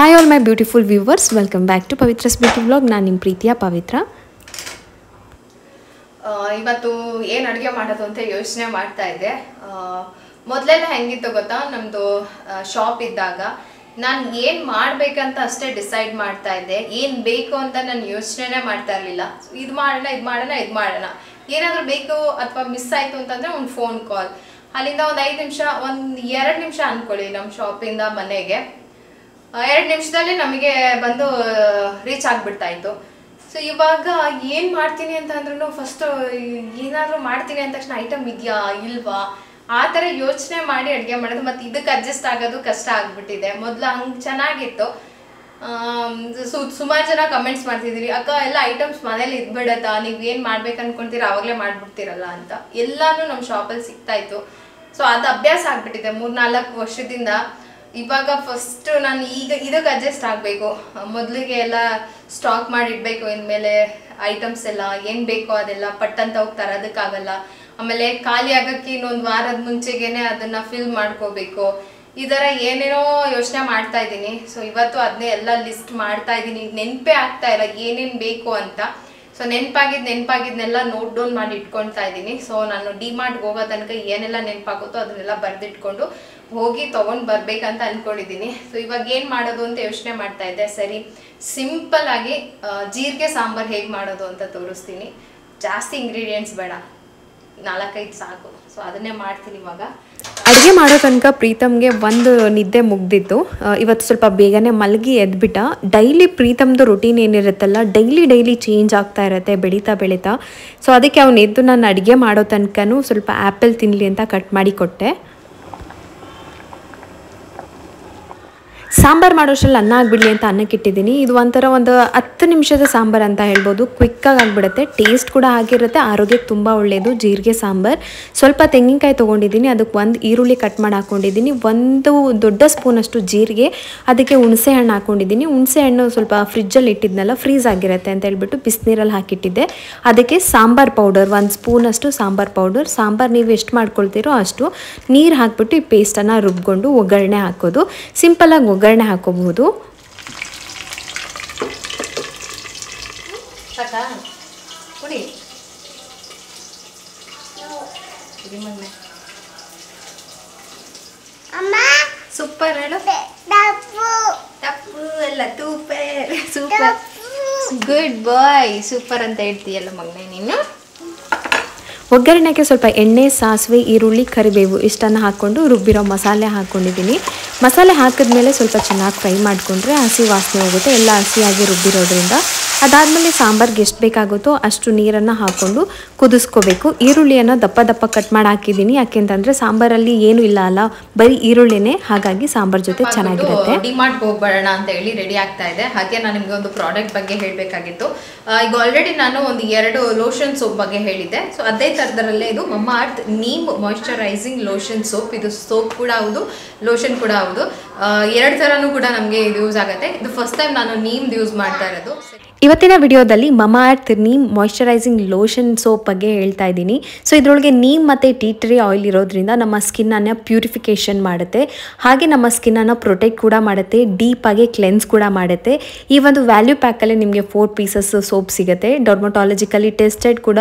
Hi all my beautiful viewers, welcome back to Pavitra's beauty vlog. ನಾನು ನಿಮ್ಮ ಪ್ರೀತಿಯ ಪವಿತ್ರ. ಇವತ್ತು ಏನು ಅಡುಗೆ ಮಾಡೋದು ಅಂತ ಯೋಚನೆ ಮಾಡ್ತಾ ಇದ್ದೆ. ಮೊದಲೆಲ್ಲ ಹೆಂಗಿತ್ತು ಗೊತ್ತಾ, ನಮ್ಮದು ಶಾಪ್ ಇದ್ದಾಗ ನಾನು ಏನು ಮಾಡಬೇಕಂತ ಅಷ್ಟೇ ಡಿಸೈಡ್ ಮಾಡ್ತಾ ಇದ್ದೆ. ಏನು ಬೇಕು ಅಂತ ನಾನು ಯೋಚನೆ ಮಾಡ್ತಾ ಇರಲಿಲ್ಲ. ಇದು ಮಾಡೋಣ ಏನಾದರೂ ಬೇಕು ಅಥವಾ ಮಿಸ್ ಆಯಿತು ಅಂತಂದರೆ ಒಂದು ಫೋನ್ ಕಾಲ್, ಅಲ್ಲಿಂದ ಒಂದು 5 ನಿಮಿಷ, ಒಂದು 2 ನಿಮಿಷ ಅಂದ್ಕೊಳ್ಳಿ, ನಮ್ಮ ಶಾಪಿಂದ ಮನೆಗೆ 2 ನಿಮಿಷದಲ್ಲಿ ನಮಗೆ ಬಂದು ರೀಚ್ ಆಗಿಬಿಡ್ತಾ ಇತ್ತು. ಸೊ ಇವಾಗ ಏನು ಮಾಡ್ತೀನಿ ಅಂತ ಅಂದ್ರೂ ಫಸ್ಟು ಏನಾದರೂ ಮಾಡ್ತೀನಿ ಅಂದ ತಕ್ಷಣ ಐಟಮ್ ಇದೆಯಾ ಇಲ್ವಾ ಆ ಥರ ಯೋಚನೆ ಮಾಡಿ ಅಡುಗೆ ಮಾಡೋದು. ಮತ್ತು ಇದಕ್ಕೆ ಅಡ್ಜಸ್ಟ್ ಆಗೋದು ಕಷ್ಟ ಆಗಿಬಿಟ್ಟಿದೆ. ಮೊದಲು ಹಂಗೆ ಚೆನ್ನಾಗಿತ್ತು. ಸುಮಾರು ಜನ ಕಮೆಂಟ್ಸ್ ಮಾಡ್ತಿದ್ದೀರಿ, ಅಕ್ಕ ಎಲ್ಲ ಐಟಮ್ಸ್ ಮನೇಲಿ ಇದ್ಬಿಡತ್ತಾ, ನೀವು ಏನು ಮಾಡ್ಬೇಕು ಅಂದ್ಕೊಳ್ತೀರ ಆವಾಗಲೇ ಮಾಡಿಬಿಡ್ತೀರಲ್ಲ ಅಂತ. ಎಲ್ಲನೂ ನಮ್ಮ ಶಾಪಲ್ಲಿ ಸಿಗ್ತಾಯಿತ್ತು. ಸೊ ಅದು ಅಭ್ಯಾಸ ಆಗಿಬಿಟ್ಟಿದೆ 3-4 ವರ್ಷದಿಂದ. ಇವಾಗ ಫಸ್ಟು ನಾನು ಈಗ ಇದಕ್ಕೆ ಅಡ್ಜಸ್ಟ್ ಆಗಬೇಕು. ಮೊದಲಿಗೆ ಎಲ್ಲ ಸ್ಟಾಕ್ ಮಾಡಿಡಬೇಕು. ಇನ್ಮೇಲೆ ಐಟಮ್ಸ್ ಎಲ್ಲ ಏನು ಬೇಕೋ ಅದೆಲ್ಲ ಪಟ್ಟಂತ ಹೋಗಿ ತರೋದಕ್ಕಾಗಲ್ಲ. ಆಮೇಲೆ ಖಾಲಿ ಆಗೋಕ್ಕೆ ಇನ್ನೊಂದು ವಾರದ ಮುಂಚೆಗೇ ಅದನ್ನು ಫಿಲ್ ಮಾಡ್ಕೋಬೇಕು. ಈ ಥರ ಏನೇನೋ ಯೋಚನೆ ಮಾಡ್ತಾ ಇದ್ದೀನಿ. ಸೊ ಇವತ್ತು ಅದನ್ನೇ ಎಲ್ಲ ಲಿಸ್ಟ್ ಮಾಡ್ತಾ ಇದ್ದೀನಿ. ನೆನಪೇ ಆಗ್ತಾ ಇಲ್ಲ ಏನೇನು ಬೇಕು ಅಂತ. ಸೊ ನೆನಪಾಗಿದ್ದನ್ನೆಲ್ಲ ನೋಟ್ ಡೌನ್ ಮಾಡಿ ಇಟ್ಕೊಳ್ತಾ ಇದ್ದೀನಿ. ಸೊ ನಾನು ಡಿಮಾರ್ಟ್ಗೆ ಹೋಗೋ ತನಕ ಏನೆಲ್ಲ ನೆನಪಾಗುತ್ತೋ ಅದನ್ನೆಲ್ಲ ಬರೆದಿಟ್ಕೊಂಡು ಹೋಗಿ ತೊಗೊಂಡು ಬರಬೇಕಂತ ಅಂದ್ಕೊಂಡಿದ್ದೀನಿ. ಸೊ ಇವಾಗ ಏನು ಮಾಡೋದು ಅಂತ ಯೋಚನೆ ಮಾಡ್ತಾ ಇದ್ದೆ. ಸರಿ, ಸಿಂಪಲ್ ಆಗಿ ಜೀರಿಗೆ ಸಾಂಬಾರು ಹೇಗೆ ಮಾಡೋದು ಅಂತ ತೋರಿಸ್ತೀನಿ. ಜಾಸ್ತಿ ಇಂಗ್ರೀಡಿಯೆಂಟ್ಸ್ ಬೇಡ, 4-5 ಸಾಕು. ಸೊ ಅದನ್ನೇ ಮಾಡ್ತೀನಿ ಇವಾಗ. ಅಡುಗೆ ಮಾಡೋ ತನಕ ಪ್ರೀತಮ್ಗೆ ಒಂದು ನಿದ್ದೆ ಮುಗ್ದಿತ್ತು. ಇವತ್ತು ಸ್ವಲ್ಪ ಬೇಗನೆ ಮಲಗಿ ಎದ್ಬಿಟ್ಟ. ಡೈಲಿ ಪ್ರೀತಮ್ದು ರೊಟೀನ್ ಏನಿರುತ್ತಲ್ಲ, ಡೈಲಿ ಚೇಂಜ್ ಆಗ್ತಾ ಇರುತ್ತೆ ಬೆಳೀತಾ. ಸೊ ಅದಕ್ಕೆ ಅವನು ಎದ್ದು ನಾನು ಅಡುಗೆ ಮಾಡೋ ತನಕನೂ ಸ್ವಲ್ಪ ಆ್ಯಪಲ್ ತಿನ್ನಲಿ ಅಂತ ಕಟ್ ಮಾಡಿ ಕೊಟ್ಟೆ. ಸಾಂಬಾರು ಮಾಡೋಷ್ಟರಲ್ಲಿ ಅನ್ನ ಆಗಿಬಿಡಲಿ ಅಂತ ಅನ್ನಕ್ಕೆ ಇಟ್ಟಿದ್ದೀನಿ. ಇದು ಒಂಥರ ಒಂದು 10 ನಿಮಿಷದ ಸಾಂಬಾರು ಅಂತ ಹೇಳ್ಬೋದು. ಕ್ವಿಕ್ಕಾಗಿ ಆಗಿಬಿಡುತ್ತೆ, ಟೇಸ್ಟ್ ಕೂಡ ಆಗಿರುತ್ತೆ, ಆರೋಗ್ಯಕ್ಕೆ ತುಂಬ ಒಳ್ಳೆಯದು. ಜೀರಿಗೆ ಸಾಂಬಾರು. ಸ್ವಲ್ಪ ತೆಂಗಿನಕಾಯಿ ತೊಗೊಂಡಿದ್ದೀನಿ, ಅದಕ್ಕೆ 1 ಈರುಳ್ಳಿ ಕಟ್ ಮಾಡಿ ಹಾಕ್ಕೊಂಡಿದ್ದೀನಿ, 1 ದೊಡ್ಡ ಸ್ಪೂನಷ್ಟು ಜೀರಿಗೆ, ಅದಕ್ಕೆ ಹುಣಸೆ ಹಣ್ಣು ಹಾಕ್ಕೊಂಡಿದ್ದೀನಿ. ಹುಣಸೆ ಹಣ್ಣು ಸ್ವಲ್ಪ ಫ್ರಿಜ್ಜಲ್ಲಿ ಇಟ್ಟಿದ್ನಲ್ಲ, ಫ್ರೀಸ್ ಆಗಿರುತ್ತೆ ಅಂತ ಹೇಳ್ಬಿಟ್ಟು ಬಿಸಿನೀರಲ್ಲಿ ಹಾಕಿಟ್ಟಿದ್ದೆ. ಅದಕ್ಕೆ ಸಾಂಬಾರು ಪೌಡರ್ 1 ಸ್ಪೂನಷ್ಟು ಸಾಂಬಾರು ಪೌಡರ್. ಸಾಂಬಾರು ನೀವು ಎಷ್ಟು ಮಾಡ್ಕೊಳ್ತೀರೋ ಅಷ್ಟು ನೀರು ಹಾಕ್ಬಿಟ್ಟು ಈ ಪೇಸ್ಟನ್ನು ರುಬ್ಕೊಂಡು ಒಗ್ಗರಣೆ ಹಾಕೋದು. ಸಿಂಪಲಾಗಿ ಒಗ್ಗರಣೆ ಹಾಕೋಬಹುದು. ಸೂಪರ್ ಹೇಳು. ತಪ್ಪು ಅಲ್ಲ, ತೂಪರ್. ಸೂಪರ್, ಗುಡ್ ಬಾಯ್. ಸೂಪರ್ ಅಂತ ಹೇಳ್ತೀಯಲ್ಲ ಮಗನೇ ನೀನು. ಒಗ್ಗರಣೆಗೆ ಸ್ವಲ್ಪ ಎಣ್ಣೆ, ಸಾಸಿವೆ, ಈರುಳ್ಳಿ, ಕರಿಬೇವು ಇಷ್ಟನ್ನು ಹಾಕ್ಕೊಂಡು ರುಬ್ಬಿರೋ ಮಸಾಲೆ ಹಾಕ್ಕೊಂಡಿದ್ದೀನಿ. ಮಸಾಲೆ ಹಾಕಿದ್ಮೇಲೆ ಸ್ವಲ್ಪ ಚೆನ್ನಾಗಿ ಫ್ರೈ ಮಾಡಿಕೊಂಡ್ರೆ ಹಸಿ ವಾಸನೆ ಹೋಗುತ್ತೆ, ಎಲ್ಲ ಹಸಿಯಾಗಿ ರುಬ್ಬಿರೋದ್ರಿಂದ. ಅದಾದಮೇಲೆ ಸಾಂಬಾರ್ಗೆ ಎಷ್ಟು ಬೇಕಾಗುತ್ತೋ ಅಷ್ಟು ನೀರನ್ನು ಹಾಕ್ಕೊಂಡು ಕುದಿಸ್ಕೋಬೇಕು. ಈರುಳ್ಳಿಯನ್ನು ದಪ್ಪ ಕಟ್ ಮಾಡಿ ಹಾಕಿದ್ದೀನಿ. ಯಾಕೆಂತಂದರೆ ಸಾಂಬಾರಲ್ಲಿ ಏನೂ ಇಲ್ಲ ಅಲ್ಲ, ಬರೀ ಈರುಳ್ಳಿನೇ, ಹಾಗಾಗಿ ಸಾಂಬಾರ್ ಜೊತೆ ಚೆನ್ನಾಗಿರುತ್ತೆ. ಡಿಮಾರ್ಟ್ಗೆ ಹೋಗ್ಬೇಡ ಅಂತ ಹೇಳಿ ರೆಡಿ ಆಗ್ತಾ ಇದೆ. ಹಾಗೆ ನಾನು ನಿಮಗೆ ಒಂದು ಪ್ರಾಡಕ್ಟ್ ಬಗ್ಗೆ ಹೇಳಬೇಕಾಗಿತ್ತು. ಈಗ ಆಲ್ರೆಡಿ ನಾನು ಒಂದು 2 ಲೋಷನ್ ಸೋಪ್ ಬಗ್ಗೆ ಹೇಳಿದ್ದೆ. ಸೊ ಅದೇ ಥರದರಲ್ಲೇ ಇದು Mamaearth neem moisturising lotion soap. ಇದು ಸೋಪ್ ಕೂಡ ಹೌದು, ಲೋಷನ್ ಕೂಡ ಹೌದು. 2 ಥರನೂ ಕೂಡ ನಮಗೆ ಇದು ಯೂಸ್ ಆಗುತ್ತೆ. ಇದು ಫಸ್ಟ್ ಟೈಮ್ ನಾನು ನೀಮ್ದು ಯೂಸ್ ಮಾಡ್ತಾ ಇರೋದು. ಇವತ್ತಿನ ವಿಡಿಯೋದಲ್ಲಿ Mamaearth neem moisturising lotion soap ಬಗ್ಗೆ ಹೇಳ್ತಾ ಇದ್ದೀನಿ. ಸೊ ಇದರೊಳಗೆ ನೀಮ್ ಮತ್ತು ಟೀ ಟ್ರೀ ಆಯಿಲ್ ಇರೋದ್ರಿಂದ ನಮ್ಮ ಸ್ಕಿನ್ನನ್ನು ಪ್ಯೂರಿಫಿಕೇಷನ್ ಮಾಡುತ್ತೆ, ಹಾಗೆ ನಮ್ಮ ಸ್ಕಿನ್ನನ್ನು ಪ್ರೊಟೆಕ್ಟ್ ಕೂಡ ಮಾಡುತ್ತೆ, ಡೀಪಾಗಿ ಕ್ಲೆನ್ಸ್ ಕೂಡ ಮಾಡುತ್ತೆ. ಈ ಒಂದು ವ್ಯಾಲ್ಯೂ ಪ್ಯಾಕಲ್ಲಿ ನಿಮಗೆ 4 ಪೀಸಸ್ ಸೋಪ್ ಸಿಗುತ್ತೆ. ಡರ್ಮಟಾಲಜಿಕಲಿ ಟೆಸ್ಟೆಡ್ ಕೂಡ.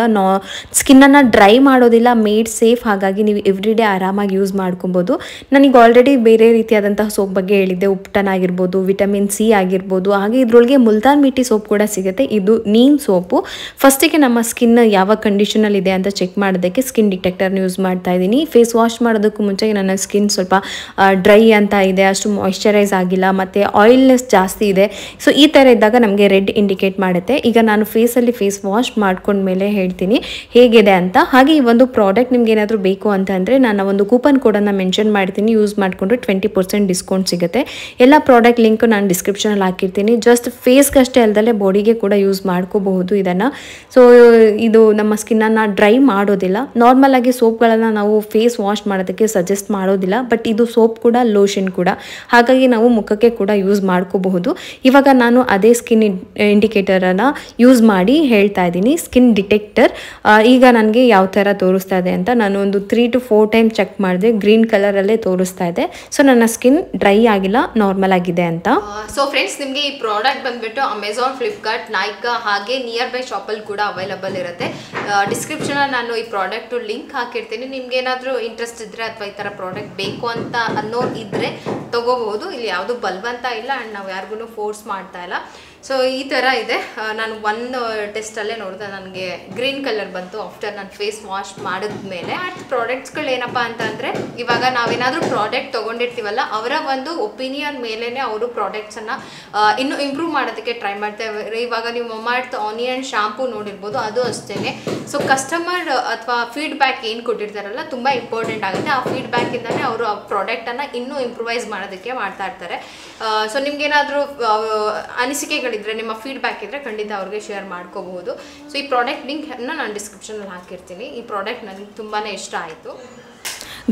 ಸ್ಕಿನ್ನನ್ನು ಡ್ರೈ ಮಾಡೋದಿಲ್ಲ, ಮೇಡ್ ಸೇಫ್. ಹಾಗಾಗಿ ನೀವು ಎವ್ರಿಡೇ ಆರಾಮಾಗಿ ಯೂಸ್ ಮಾಡ್ಕೊಬೋದು. ನನಗೆ ಆಲ್ರೆಡಿ ಬೇರೆ ರೀತಿಯಾದಂತಹ ಸೋಪ್ ಬಗ್ಗೆ ಹೇಳಿದ್ದೆ. ಉಪ್ಟನ್ ಆಗಿರ್ಬೋದು, ವಿಟಮಿನ್ ಸಿ ಆಗಿರ್ಬೋದು. ಹಾಗೆ ಇದರೊಳಗೆ ಮುಲ್ತಾನ್ ಮಿಟ್ಟಿ ಸೋಪ್ ಕೂಡ ಸಿಗುತ್ತೆ. ಇದು ನೀಮ್ ಸೋಪು. ಫಸ್ಟಿಗೆ ನಮ್ಮ ಸ್ಕಿನ್ ಯಾವ ಕಂಡೀಷನಲ್ಲಿ ಇದೆ ಅಂತ ಚೆಕ್ ಮಾಡೋದಕ್ಕೆ ಸ್ಕಿನ್ ಡಿಟೆಕ್ಟರ್ನ ಯೂಸ್ ಮಾಡ್ತಾ ಇದ್ದೀನಿ. ಫೇಸ್ ವಾಶ್ ಮಾಡೋದಕ್ಕೂ ಮುಂಚೆ ನನ್ನ ಸ್ಕಿನ್ ಸ್ವಲ್ಪ ಡ್ರೈ ಅಂತ ಇದೆ, ಅಷ್ಟು ಮಾಯಿಶ್ಚರೈಸ್ ಆಗಿಲ್ಲ, ಮತ್ತು ಆಯಿಲ್ನೆಸ್ ಜಾಸ್ತಿ ಇದೆ. ಸೊ ಈ ಥರ ಇದ್ದಾಗ ನಮಗೆ ರೆಡ್ ಇಂಡಿಕೇಟ್ ಮಾಡುತ್ತೆ. ಈಗ ನಾನು ಫೇಸಲ್ಲಿ ಫೇಸ್ ವಾಶ್ ಮಾಡ್ಕೊಂಡ್ಮೇಲೆ ಹೇಳ್ತೀನಿ ಹೇಗಿದೆ ಅಂತ. ಹಾಗೆ ಈ ಒಂದು ಪ್ರಾಡಕ್ಟ್ ನಿಮ್ಗೆ ಏನಾದರೂ ಬೇಕು ಅಂತಂದರೆ ನಾನು ಒಂದು ಕೂಪನ್ ಕೋಡನ್ನು ಮೆನ್ಷನ್ ಮಾಡ್ತೀನಿ. ಯೂಸ್ ಮಾಡಿಕೊಂಡ್ರೆ 20% ಡಿಸ್ಕೌಂಟ್ ಸಿಗುತ್ತೆ. ಎಲ್ಲ ಪ್ರಾಡಕ್ಟ್ ಲಿಂಕು ನಾನು ಡಿಸ್ಕ್ರಿಪ್ಷನಲ್ಲಿ ಹಾಕಿರ್ತೀನಿ. ಜಸ್ಟ್ ಫೇಸ್ಗಷ್ಟೇ ಅಲ್ಲದೆ ಬಾಡಿ ಅವರಿಗೆ ಕೂಡ ಯೂಸ್ ಮಾಡ್ಕೋಬಹುದು ಇದನ್ನು. ಸೊ ಇದು ನಮ್ಮ ಸ್ಕಿನ್ನನ್ನು ಡ್ರೈ ಮಾಡೋದಿಲ್ಲ. ನಾರ್ಮಲ್ ಆಗಿ ಸೋಪ್ಗಳನ್ನು ನಾವು ಫೇಸ್ ವಾಶ್ ಮಾಡೋದಕ್ಕೆ ಸಜೆಸ್ಟ್ ಮಾಡೋದಿಲ್ಲ, ಬಟ್ ಇದು ಸೋಪ್ ಕೂಡ ಲೋಷನ್ ಕೂಡ, ಹಾಗಾಗಿ ನಾವು ಮುಖಕ್ಕೆ ಕೂಡ ಯೂಸ್ ಮಾಡ್ಕೋಬಹುದು. ಇವಾಗ ನಾನು ಅದೇ ಸ್ಕಿನ್ ಇಂಡಿಕೇಟರನ್ನು ಯೂಸ್ ಮಾಡಿ ಹೇಳ್ತಾ ಇದ್ದೀನಿ, ಸ್ಕಿನ್ ಡಿಟೆಕ್ಟರ್. ಈಗ ನನಗೆ ಯಾವ ಥರ ತೋರಿಸ್ತಾ ಇದೆ ಅಂತ ನಾನು ಒಂದು 3 to 4 ಟೈಮ್ ಚೆಕ್ ಮಾಡಿದೆ, ಗ್ರೀನ್ ಕಲರಲ್ಲೇ ತೋರಿಸ್ತಾ ಇದೆ. ಸೊ ನನ್ನ ಸ್ಕಿನ್ ಡ್ರೈ ಆಗಿಲ್ಲ, ನಾರ್ಮಲ್ ಆಗಿದೆ ಅಂತ. ಸೊ ಫ್ರೆಂಡ್ಸ್, ನಿಮಗೆ ಈ ಪ್ರಾಡಕ್ಟ್ ಬಂದ್ಬಿಟ್ಟು ಅಮೆಝಾನ್, ಫ್ಲಿಪ್ಕಾರ್ಟ್, ನೈಕಾ ಹಾಗೆ ನಿಯರ್ ಬೈ ಶಾಪಲ್ಲಿ ಕೂಡ ಅವೈಲಬಲ್ ಇರುತ್ತೆ. ಡಿಸ್ಕ್ರಿಪ್ಷನಲ್ಲಿ ನಾನು ಈ ಪ್ರಾಡಕ್ಟು ಲಿಂಕ್ ಹಾಕಿರ್ತೀನಿ. ನಿಮ್ಗೆ ಏನಾದರೂ ಇಂಟ್ರೆಸ್ಟ್ ಇದ್ದರೆ ಅಥವಾ ಈ ಥರ ಪ್ರಾಡಕ್ಟ್ ಬೇಕು ಅಂತ ಅನ್ನೋರು ಇದ್ದರೆ ತೊಗೋಬಹುದು. ಇಲ್ಲಿ ಯಾವುದು ಬಲವಂತ ಇಲ್ಲ ಆ್ಯಂಡ್ ನಾವು ಯಾರಿಗೂ ಫೋರ್ಸ್ ಮಾಡ್ತಾ ಇಲ್ಲ. ಸೊ ಈ ಥರ ಇದೆ. ನಾನು ಒಂದು ಟೆಸ್ಟಲ್ಲೇ ನೋಡಿದೆ, ನನಗೆ ಗ್ರೀನ್ ಕಲರ್ ಬಂತು ಆಫ್ಟರ್ ನಾನು ಫೇಸ್ ವಾಶ್ ಮಾಡಿದ್ಮೇಲೆ. ಪ್ರಾಡಕ್ಟ್ಸ್ಗಳು ಏನಪ್ಪ ಅಂತಂದರೆ, ಇವಾಗ ನಾವೇನಾದರೂ ಪ್ರಾಡಕ್ಟ್ ತೊಗೊಂಡಿರ್ತೀವಲ್ಲ, ಅವರ ಒಂದು ಒಪಿನಿಯನ್ ಮೇಲೇ ಅವರು ಪ್ರಾಡಕ್ಟ್ಸನ್ನು ಇನ್ನೂ ಇಂಪ್ರೂವ್ ಮಾಡೋದಕ್ಕೆ ಟ್ರೈ ಮಾಡ್ತಾರೆ. ಇವಾಗ ನೀವು ಮಮಾರ್ತ್ ಆನಿಯನ್ ಶಾಂಪೂ ನೋಡಿರ್ಬೋದು, ಅದು ಅಷ್ಟೇ. ಸೊ ಕಸ್ಟಮರ್ ಅಥವಾ ಫೀಡ್ಬ್ಯಾಕ್ ಏನು ಕೊಟ್ಟಿರ್ತಾರಲ್ಲ, ತುಂಬ ಇಂಪಾರ್ಟೆಂಟ್ ಆಗುತ್ತೆ. ಆ ಫೀಡ್ಬ್ಯಾಕಿಂದನೇ ಅವರು ಆ ಪ್ರಾಡಕ್ಟನ್ನು ಇನ್ನೂ ಇಂಪ್ರೂವೈಸ್ ಮಾಡೋದಕ್ಕೆ ಮಾಡ್ತಾ ಇರ್ತಾರೆ. ಸೊ ನಿಮ್ಗೇನಾದರೂ ಅನಿಸಿಕೆಗಳಿದ್ರೆ, ನಿಮ್ಮ ಫೀಡ್ಬ್ಯಾಕ್ ಇದ್ದರೆ ಖಂಡಿತ ಅವ್ರಿಗೆ ಶೇರ್ ಮಾಡ್ಕೋಬಹುದು. ಸೊ ಈ ಪ್ರಾಡಕ್ಟ್ ಲಿಂಕನ್ನು ನಾನು ಡಿಸ್ಕ್ರಿಪ್ಷನಲ್ಲಿ ಹಾಕಿರ್ತೀನಿ. ಈ ಪ್ರಾಡಕ್ಟ್ ನನಗೆ ತುಂಬಾ ಇಷ್ಟ ಆಯಿತು.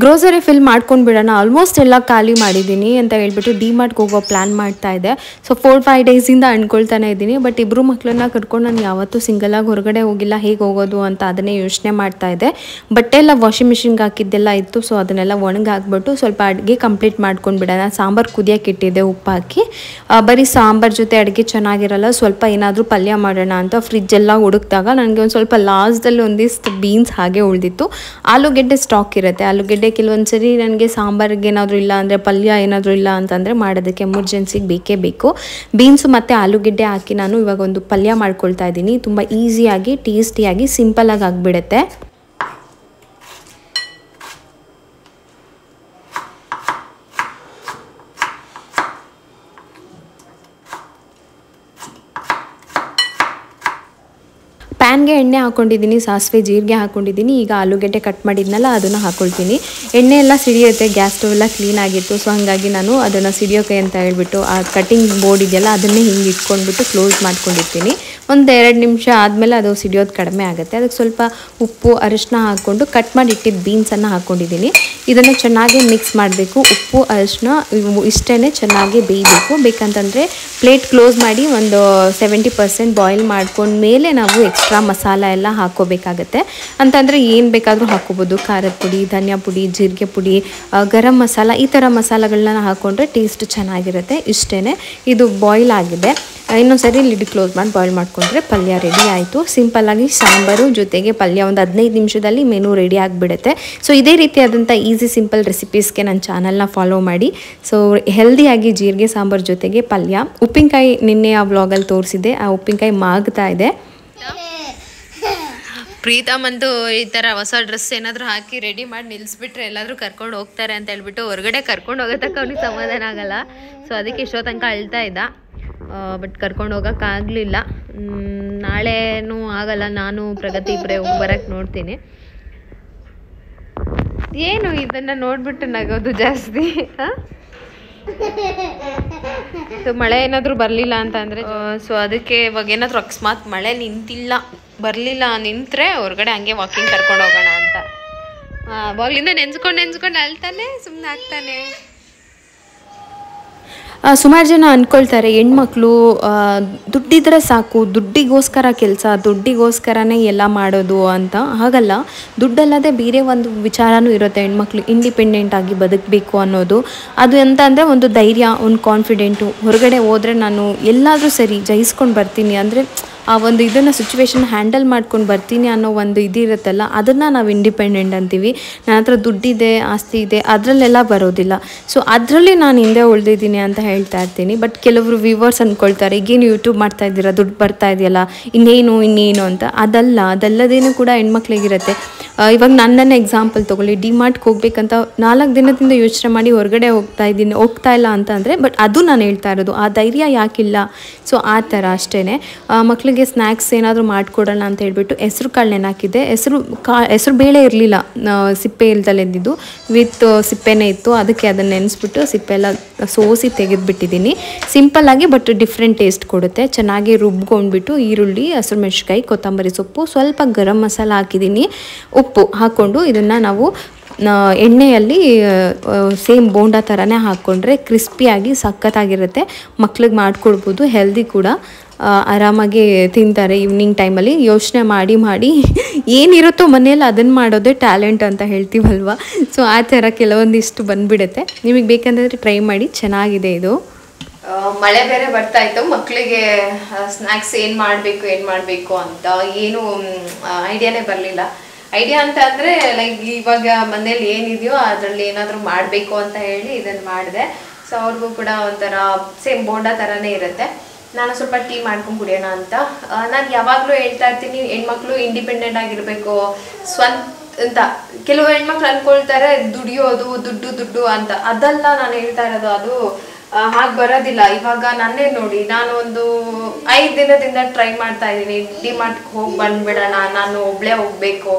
ಗ್ರೋಸರಿ ಫಿಲ್ ಮಾಡ್ಕೊಂಡು ಬಿಡೋಣ, ಆಲ್ಮೋಸ್ಟ್ ಎಲ್ಲ ಖಾಲಿ ಮಾಡಿದ್ದೀನಿ ಅಂತ ಹೇಳ್ಬಿಟ್ಟು ಡಿಮಾರ್ಟ್ಗೆ ಹೋಗೋ ಪ್ಲ್ಯಾನ್ ಮಾಡ್ತಾ ಇದ್ದೆ. ಸೊ 4-5 ಡೇಸಿಂದ ಅಂದ್ಕೊಳ್ತಾನೆ ಇದ್ದೀನಿ, ಬಟ್ ಇಬ್ಬರು ಮಕ್ಕಳನ್ನ ಕರ್ಕೊಂಡು ನಾನು ಯಾವತ್ತೂ ಸಿಂಗಲಾಗಿ ಹೊರಗಡೆ ಹೋಗಿಲ್ಲ, ಹೇಗೆ ಹೋಗೋದು ಅಂತ ಅದನ್ನೇ ಯೋಚನೆ ಮಾಡ್ತಾ ಇದ್ದೆ. ಬಟ್ಟೆ ಎಲ್ಲ ವಾಷಿಂಗ್ ಮಿಷಿನ್ಗೆ ಹಾಕಿದ್ದೆಲ್ಲ ಇತ್ತು, ಸೊ ಅದನ್ನೆಲ್ಲ ಒಣಗಿ ಹಾಕ್ಬಿಟ್ಟು ಸ್ವಲ್ಪ ಅಡುಗೆ ಕಂಪ್ಲೀಟ್ ಮಾಡ್ಕೊಂಡು ಬಿಡೋಣ. ಸಾಂಬಾರು ಕುದಿಯೋಕೆ ಇಟ್ಟಿದ್ದೆ, ಉಪ್ಪು ಹಾಕಿ. ಬರೀ ಸಾಂಬಾರು ಜೊತೆ ಅಡುಗೆ ಚೆನ್ನಾಗಿರಲ್ಲ, ಸ್ವಲ್ಪ ಏನಾದರೂ ಪಲ್ಯ ಮಾಡೋಣ ಅಂತ ಫ್ರಿಜ್ಜೆಲ್ಲ ಹುಡುಕಿದಾಗ ನನಗೆ ಒಂದು ಸ್ವಲ್ಪ ಲಾಸ್ಟಲ್ಲಿ ಒಂದಿಷ್ಟು ಬೀನ್ಸ್ ಹಾಗೆ ಉಳಿದಿತ್ತು. ಆಲೂಗೆಡ್ಡೆ ಸ್ಟಾಕ್ ಇರುತ್ತೆ, ಆಲೂಗೆಡ್ಡೆ ಕೆಲವೊಂದು ಸರಿ ನನಗೆ ಸಾಂಬಾರಿಗೆ ಏನಾದರೂ ಇಲ್ಲ ಅಂದರೆ, ಪಲ್ಯ ಏನಾದರೂ ಇಲ್ಲ ಅಂತಂದರೆ ಮಾಡೋದಕ್ಕೆ ಎಮರ್ಜೆನ್ಸಿಗೆ ಬೇಕೇ ಬೇಕು. ಬೀನ್ಸು ಮತ್ತು ಆಲೂಗೆಡ್ಡೆ ಹಾಕಿ ನಾನು ಇವಾಗ ಒಂದು ಪಲ್ಯ ಮಾಡ್ಕೊಳ್ತಾ ಇದ್ದೀನಿ. ತುಂಬ ಈಸಿಯಾಗಿ, ಟೇಸ್ಟಿಯಾಗಿ, ಸಿಂಪಲಾಗಿ ಆಗಿಬಿಡುತ್ತೆ. ಪ್ಯಾನ್ಗೆ ಎಣ್ಣೆ ಹಾಕ್ಕೊಂಡಿದ್ದೀನಿ, ಸಾಸಿವೆ ಜೀರಿಗೆ ಹಾಕ್ಕೊಂಡಿದ್ದೀನಿ. ಈಗ ಆಲೂಗೆಡ್ಡೆ ಕಟ್ ಮಾಡಿದ್ನಲ್ಲ ಅದನ್ನು ಹಾಕ್ಕೊಳ್ತೀನಿ. ಎಣ್ಣೆ ಎಲ್ಲ ಸಿಡಿಯುತ್ತೆ, ಗ್ಯಾಸ್ ಸ್ಟವ್ ಎಲ್ಲ ಕ್ಲೀನಾಗಿತ್ತು. ಸೊ ಹಾಗಾಗಿ ನಾನು ಅದನ್ನು ಸಿಡಿಯೋಕೆ ಅಂತ ಹೇಳ್ಬಿಟ್ಟು ಆ ಕಟಿಂಗ್ ಬೋರ್ಡ್ ಇದೆಯಲ್ಲ ಅದನ್ನೇ ಹಿಂಗೆ ಇಟ್ಕೊಂಡ್ಬಿಟ್ಟು ಕ್ಲೋಸ್ ಮಾಡ್ಕೊಂಡಿರ್ತೀನಿ. ಒಂದು 2 ನಿಮಿಷ ಆದಮೇಲೆ ಅದು ಸಿಡಿಯೋದು ಕಡಿಮೆ ಆಗುತ್ತೆ. ಅದಕ್ಕೆ ಸ್ವಲ್ಪ ಉಪ್ಪು, ಅರಿಶಿನ ಹಾಕ್ಕೊಂಡು ಕಟ್ ಮಾಡಿ ಇಟ್ಟಿದ್ದು ಬೀನ್ಸನ್ನು ಹಾಕ್ಕೊಂಡಿದ್ದೀನಿ. ಇದನ್ನು ಚೆನ್ನಾಗಿ ಮಿಕ್ಸ್ ಮಾಡಬೇಕು. ಉಪ್ಪು, ಅರಿಶಿನ ಇಷ್ಟೇ ಚೆನ್ನಾಗಿ ಬೇಯಬೇಕು. ಬೇಕಂತಂದರೆ ಪ್ಲೇಟ್ ಕ್ಲೋಸ್ ಮಾಡಿ ಒಂದು 70% ಬಾಯ್ಲ್ ಮಾಡ್ಕೊಂಡ್ಮೇಲೆ ನಾವು ಎಕ್ಸ್ಟ್ರಾ ಮಸಾಲ ಎಲ್ಲ ಹಾಕ್ಕೋಬೇಕಾಗತ್ತೆ. ಅಂತಂದರೆ ಏನು ಬೇಕಾದರೂ ಹಾಕ್ಕೋಬೋದು, ಖಾರದ ಪುಡಿ, ಧನಿಯಾ ಪುಡಿ, ಜೀರಿಗೆ ಪುಡಿ, ಗರಂ ಮಸಾಲ, ಈ ಥರ ಮಸಾಲಗಳನ್ನ ಹಾಕ್ಕೊಂಡ್ರೆ ಟೇಸ್ಟ್ ಚೆನ್ನಾಗಿರುತ್ತೆ. ಇಷ್ಟೇ, ಇದು ಬಾಯ್ಲ್ ಆಗಿದೆ. ಇನ್ನೊಂದು ಸರಿ ಲಿಡ್ ಕ್ಲೋಸ್ ಮಾಡಿ ಬಾಯ್ಲ್ ಮಾಡಿಕೊಂಡ್ರೆ ಪಲ್ಯ ರೆಡಿ ಆಯಿತು. ಸಿಂಪಲ್ಲಾಗಿ ಸಾಂಬಾರು ಜೊತೆಗೆ ಪಲ್ಯ ಒಂದು 15 ನಿಮಿಷದಲ್ಲಿ ಮೆನು ರೆಡಿ ಆಗಿಬಿಡುತ್ತೆ. ಸೊ ಇದೇ ರೀತಿಯಾದಂಥ ಈಸಿ ಸಿಂಪಲ್ ರೆಸಿಪೀಸ್ಗೆ ನನ್ನ ಚಾನಲ್ನ ಫಾಲೋ ಮಾಡಿ. ಸೊ ಹೆಲ್ದಿಯಾಗಿ ಜೀರಿಗೆ ಸಾಂಬಾರು ಜೊತೆಗೆ ಪಲ್ಯ. ಉಪ್ಪಿನಕಾಯಿ ನಿನ್ನೆ ಆ ವ್ಲಾಗಲ್ಲಿ ತೋರಿಸಿದೆ, ಆ ಉಪ್ಪಿನಕಾಯಿ ಮಾಗ್ತಾ ಇದೆ. ಪ್ರೀತಮ್ ಅಂತೂ ಈ ಥರ ಹೊಸ ಡ್ರೆಸ್ ಏನಾದರೂ ಹಾಕಿ ರೆಡಿ ಮಾಡಿ ನಿಲ್ಲಿಸ್ಬಿಟ್ರೆ ಎಲ್ಲಾದರೂ ಕರ್ಕೊಂಡು ಹೋಗ್ತಾರೆ ಅಂತ ಹೇಳ್ಬಿಟ್ಟು ಹೊರಗಡೆ ಕರ್ಕೊಂಡು ಹೋಗೋತಕ್ಕ ಅವ್ನಿಗೆ ಸಮಾಧಾನ ಆಗಲ್ಲ. ಸೊ ಅದಕ್ಕೆ ಇಷ್ಟೋ ತನಕ ಅಳ್ತಾ ಇದ್ದ, ಬಟ್ ಕರ್ಕೊಂಡು ಹೋಗೋಕ್ಕಾಗಲಿಲ್ಲ. ನಾಳೆನೂ ಆಗಲ್ಲ, ನಾನು ಪ್ರಗತಿ ಇಬ್ಬರೇ ಬರೋಕ್ಕೆ ನೋಡ್ತೀನಿ. ಏನು ಇದನ್ನು ನೋಡ್ಬಿಟ್ಟು ನಗೋದು ಜಾಸ್ತಿ. ಸೊ ಮಳೆ ಏನಾದರೂ ಬರಲಿಲ್ಲ ಅಂತಂದರೆ, ಸೊ ಅದಕ್ಕೆ ಇವಾಗ ಏನಾದರೂ ಅಕಸ್ಮಾತ್ ಮಳೆ ಬರಲಿಲ್ಲ ನಿಂತರೆ ಹೊರಗಡೆ ಹಂಗೆ ವಾಕಿಂಗ್ ಕರ್ಕೊಂಡು ಹೋಗೋಣ ಅಂತ. ಅವಾಗಲಿಂದ ನೆನ್ಸ್ಕೊಂಡು ಅಳ್ತಾನೆ, ಸುಮ್ಮನೆ ಆಗ್ತಾನೆ. ಸುಮಾರು ಜನ ಅಂದ್ಕೊಳ್ತಾರೆ ಹೆಣ್ಮಕ್ಳು ದುಡ್ಡಿದ್ರೆ ಸಾಕು, ದುಡ್ಡಿಗೋಸ್ಕರ ಕೆಲಸ, ದುಡ್ಡಿಗೋಸ್ಕರನೇ ಎಲ್ಲ ಮಾಡೋದು ಅಂತ. ಹಾಗಲ್ಲ, ದುಡ್ಡಲ್ಲದೆ ಬೇರೆ ಒಂದು ವಿಚಾರನೂ ಇರುತ್ತೆ. ಹೆಣ್ಮಕ್ಳು ಇಂಡಿಪೆಂಡೆಂಟಾಗಿ ಬದುಕಬೇಕು ಅನ್ನೋದು. ಅದು ಅಂತ ಅಂದರೆ ಒಂದು ಧೈರ್ಯ, ಒಂದು ಕಾನ್ಫಿಡೆಂಟು. ಹೊರಗಡೆ ಹೋದರೆ ನಾನು ಎಲ್ಲಾದರೂ ಸರಿ ಜಯಿಸ್ಕೊಂಡು ಬರ್ತೀನಿ ಅಂದರೆ ಆ ಒಂದು ಇದನ್ನು ಸಿಚುವೇಶನ್ ಹ್ಯಾಂಡಲ್ ಮಾಡ್ಕೊಂಡು ಬರ್ತೀನಿ ಅನ್ನೋ ಒಂದು ಇದಿರುತ್ತಲ್ಲ, ಅದನ್ನು ನಾವು ಇಂಡಿಪೆಂಡೆಂಟ್ ಅಂತೀವಿ. ನನ್ನ ಹತ್ರ ದುಡ್ಡಿದೆ, ಆಸ್ತಿ ಇದೆ, ಅದರಲ್ಲೆಲ್ಲ ಬರೋದಿಲ್ಲ. ಸೊ ಅದರಲ್ಲಿ ನಾನು ಹಿಂದೆ ಉಳಿದಿದ್ದೀನಿ ಅಂತ ಹೇಳ್ತಾ ಇರ್ತೀನಿ. ಬಟ್ ಕೆಲವರು ವ್ಯೂವರ್ಸ್ ಅಂದ್ಕೊಳ್ತಾರೆ, ಈಗೇನು ಯೂಟ್ಯೂಬ್ ಮಾಡ್ತಾ ಇದ್ದೀರಾ, ದುಡ್ಡು ಬರ್ತಾ ಇದೆಯಲ್ಲ, ಇನ್ನೇನು ಅಂತ. ಅದಲ್ಲದೇನೂ ಕೂಡ ಹೆಣ್ಮಕ್ಳಿಗಿರುತ್ತೆ. ಇವಾಗ ನನ್ನನ್ನು ಎಕ್ಸಾಂಪಲ್ ತೊಗೊಳ್ಳಿ, ಡಿಮಾರ್ಟ್ಗೆ ಹೋಗ್ಬೇಕಂತ 4 ದಿನದಿಂದ ಯೋಚನೆ ಮಾಡಿ ಹೊರಗಡೆ ಹೋಗ್ತಾ ಇಲ್ಲ ಅಂತ ಅಂದರೆ, ಬಟ್ ಅದು ನಾನು ಹೇಳ್ತಾ ಇರೋದು, ಆ ಧೈರ್ಯ ಯಾಕಿಲ್ಲ. ಸೊ ಆ ಥರ ಅಷ್ಟೇ. ಮಕ್ಕಳಿಗೆ ಸ್ನ್ಯಾಕ್ಸ್ ಏನಾದರೂ ಮಾಡಿಕೊಡೋಣ ಅಂತ ಹೇಳ್ಬಿಟ್ಟು ಹೆಸ್ರು ಕಾಳು ನೆನಾಕಿದ್ದೆ. ಹೆಸ್ರು ಬೇಳೆ ಇರಲಿಲ್ಲ, ಸಿಪ್ಪೆ ಇಲ್ದಲೆಂದಿದ್ದು, ವಿತ್ ಸಿಪ್ಪೆನೇ ಇತ್ತು. ಅದಕ್ಕೆ ಅದನ್ನು ನೆನೆಸ್ಬಿಟ್ಟು ಸಿಪ್ಪೆಲ್ಲ ಸೋಸಿ ತೆಗೆದುಬಿಟ್ಟಿದ್ದೀನಿ. ಸಿಂಪಲ್ಲಾಗಿ ಬಟ್ ಡಿಫ್ರೆಂಟ್ ಟೇಸ್ಟ್ ಕೊಡುತ್ತೆ. ಚೆನ್ನಾಗಿ ರುಬ್ಕೊಂಡ್ಬಿಟ್ಟು ಈರುಳ್ಳಿ, ಹಸಿರು ಮೆಣಸಿನ್ಕಾಯಿ, ಕೊತ್ತಂಬರಿ ಸೊಪ್ಪು, ಸ್ವಲ್ಪ ಗರಂ ಮಸಾಲ ಹಾಕಿದ್ದೀನಿ, ಉಪ್ಪು ಹಾಕ್ಕೊಂಡು ಇದನ್ನು ನಾವು ಎಣ್ಣೆಯಲ್ಲಿ ಸೇಮ್ ಬೋಂಡಾ ಥರನೇ ಹಾಕ್ಕೊಂಡ್ರೆ ಕ್ರಿಸ್ಪಿಯಾಗಿ ಸಖತ್ತಾಗಿರುತ್ತೆ. ಮಕ್ಳಿಗೆ ಮಾಡಿಕೊಡ್ಬೋದು, ಹೆಲ್ದಿ ಕೂಡ, ಆರಾಮಾಗಿ ತಿಂತಾರೆ ಈವ್ನಿಂಗ್ ಟೈಮಲ್ಲಿ. ಯೋಚನೆ ಮಾಡಿ ಏನಿರುತ್ತೋ ಮನೆಯಲ್ಲಿ ಅದನ್ನು ಮಾಡೋದೇ ಟ್ಯಾಲೆಂಟ್ ಅಂತ ಹೇಳ್ತೀವಲ್ವ. ಸೊ ಆ ಥರ ಕೆಲವೊಂದಿಷ್ಟು ಬಂದುಬಿಡುತ್ತೆ. ನಿಮಗೆ ಬೇಕಂದರೆ ಟ್ರೈ ಮಾಡಿ, ಚೆನ್ನಾಗಿದೆ ಇದು. ಮಳೆ ಬೇರೆ ಬರ್ತಾ ಇತ್ತು, ಮಕ್ಕಳಿಗೆ ಸ್ನ್ಯಾಕ್ಸ್ ಏನು ಮಾಡಬೇಕು ಅಂತ ಏನು ಐಡಿಯಾನೇ ಬರಲಿಲ್ಲ. ಐಡಿಯಾ ಅಂತ ಅಂದರೆ ಲೈಕ್ ಇವಾಗ ಮನೇಲಿ ಏನಿದೆಯೋ ಅದರಲ್ಲಿ ಏನಾದರೂ ಮಾಡಬೇಕು ಅಂತ ಹೇಳಿ ಇದನ್ನು ಮಾಡಿದೆ. ಸೊ ಅವ್ರಿಗೂ ಕೂಡ ಒಂಥರ ಸೇಮ್ ಬೋಂಡಾ ಥರನೇ ಇರುತ್ತೆ. ನಾನು ಸ್ವಲ್ಪ ಟೀ ಮಾಡ್ಕೊಂಡು ಕುಡಿಯೋಣ ಅಂತ. ನಾನು ಯಾವಾಗಲೂ ಹೇಳ್ತಾ ಇರ್ತೀನಿ, ಹೆಣ್ಮಕ್ಳು ಇಂಡಿಪೆಂಡೆಂಟ್ ಆಗಿರಬೇಕು ಅಂತ. ಕೆಲವು ಹೆಣ್ಮಕ್ಳು ಅಂದ್ಕೊಳ್ತಾರೆ ದುಡಿಯೋದು ದುಡ್ಡು ಅಂತ. ಅದೆಲ್ಲ ನಾನು ಹೇಳ್ತಾ ಇರೋದು, ಅದು ಹಾಗೆ ಬರೋದಿಲ್ಲ. ಇವಾಗ ನನ್ನೇ ನೋಡಿ, ನಾನು ಒಂದು 5 ದಿನದಿಂದ ಟ್ರೈ ಮಾಡ್ತಾ ಇದ್ದೀನಿ, ಡಿಮಾರ್ಟ್ಗೆ ಹೋಗಿ ಬಂದ್ಬಿಡೋಣ, ನಾನು ಒಬ್ಳೇ ಹೋಗ್ಬೇಕು.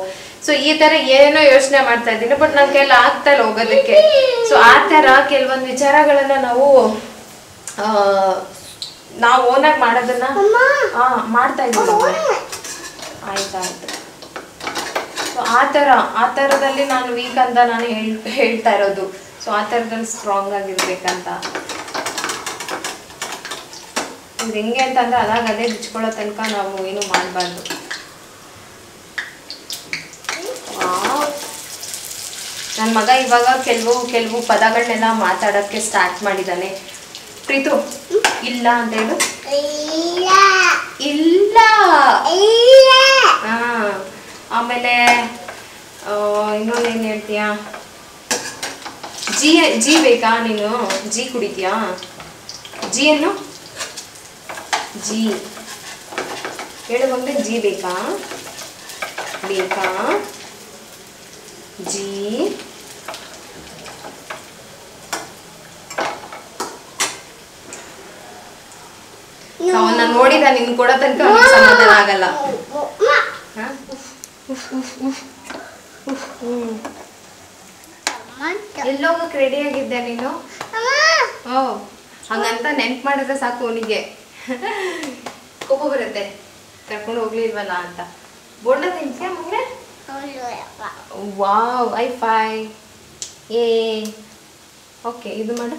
ಸೊ ಈ ಥರ ಏನೋ ಯೋಚನೆ ಮಾಡ್ತಾ ಇದ್ದೀನಿ, ಬಟ್ ನನ್ನ ಕೈಯಲ್ಲಿ ಆಗ್ತಾ ಇಲ್ಲ ಹೋಗೋದಕ್ಕೆ. ಸೊ ಆ ಥರ ಕೆಲವೊಂದು ವಿಚಾರಗಳನ್ನ ನಾವು ಓನಾಗಿ ಮಾಡೋದನ್ನ ಮಾಡ್ತಾ ಇದ್ದೀವಿ. ಆಯ್ತಾಯ್ತು. ಸೊ ಆ ಥರದಲ್ಲಿ ನಾನು ವೀಕ್ ಅಂತ ನಾನು ಹೇಳ್ತಾ ಇರೋದು. ಸೊ ಆ ಥರದಲ್ಲಿ ಸ್ಟ್ರಾಂಗ್ ಆಗಿರ್ಬೇಕಂತ. ಇದು ಹೆಂಗೆ ಅಂತಂದ್ರೆ ಅದೇ ಬಿಚ್ಕೊಳ್ಳೋ ತನಕ ನಾವು ಏನು ಮಾಡಬಾರ್ದು. ನನ್ನ ಮಗ ಇವಾಗ ಕೆಲವು ಪದಗಳನ್ನೆಲ್ಲ ಮಾತಾಡೋಕ್ಕೆ ಸ್ಟಾರ್ಟ್ ಮಾಡಿದ್ದಾನೆ. ಪ್ರೀತು, ಇಲ್ಲ ಅಂತ ಹೇಳು. ಇಲ್ಲ. ಆಮೇಲೆ ಇನ್ನೊಂದೇನು ಹೇಳ್ತೀಯಾ? ಜಿ ಬೇಕಾ ನೀನು? ಜಿ ಕುಡಿತೀಯಾ? ಜಿ ಏನು? ಜಿ ಹೇಳು ಬಂದ್ರೆ. ಜಿ ಬೇಕಾ? ಜಿ. ಅವನ್ನ ನೋಡಿದ ನಿನ್ ಕೊಡೋ ತನಕ ಸಮಾಧಾನ ಆಗಲ್ಲ. ಎಲ್ಲೋಗಕ್ಕೆ ರೆಡಿ ಆಗಿದ್ದೆ ನೀನು? ಹಂಗಂತ ನೆನ್ಪು ಮಾಡಿದ್ರೆ ಸಾಕು ಅವನಿಗೆ ಕೋಪ ಬರುತ್ತೆ, ಕರ್ಕೊಂಡು ಹೋಗ್ಲಿಲ್ವಲ್ಲ ಅಂತ. ಬೋಂಡ ತಿನ್ಸಿಯಾ ಮಗನೇ? ವಾವ್, ಐ ಏ ಓಕೆ. ಇದು ಮಾಡು.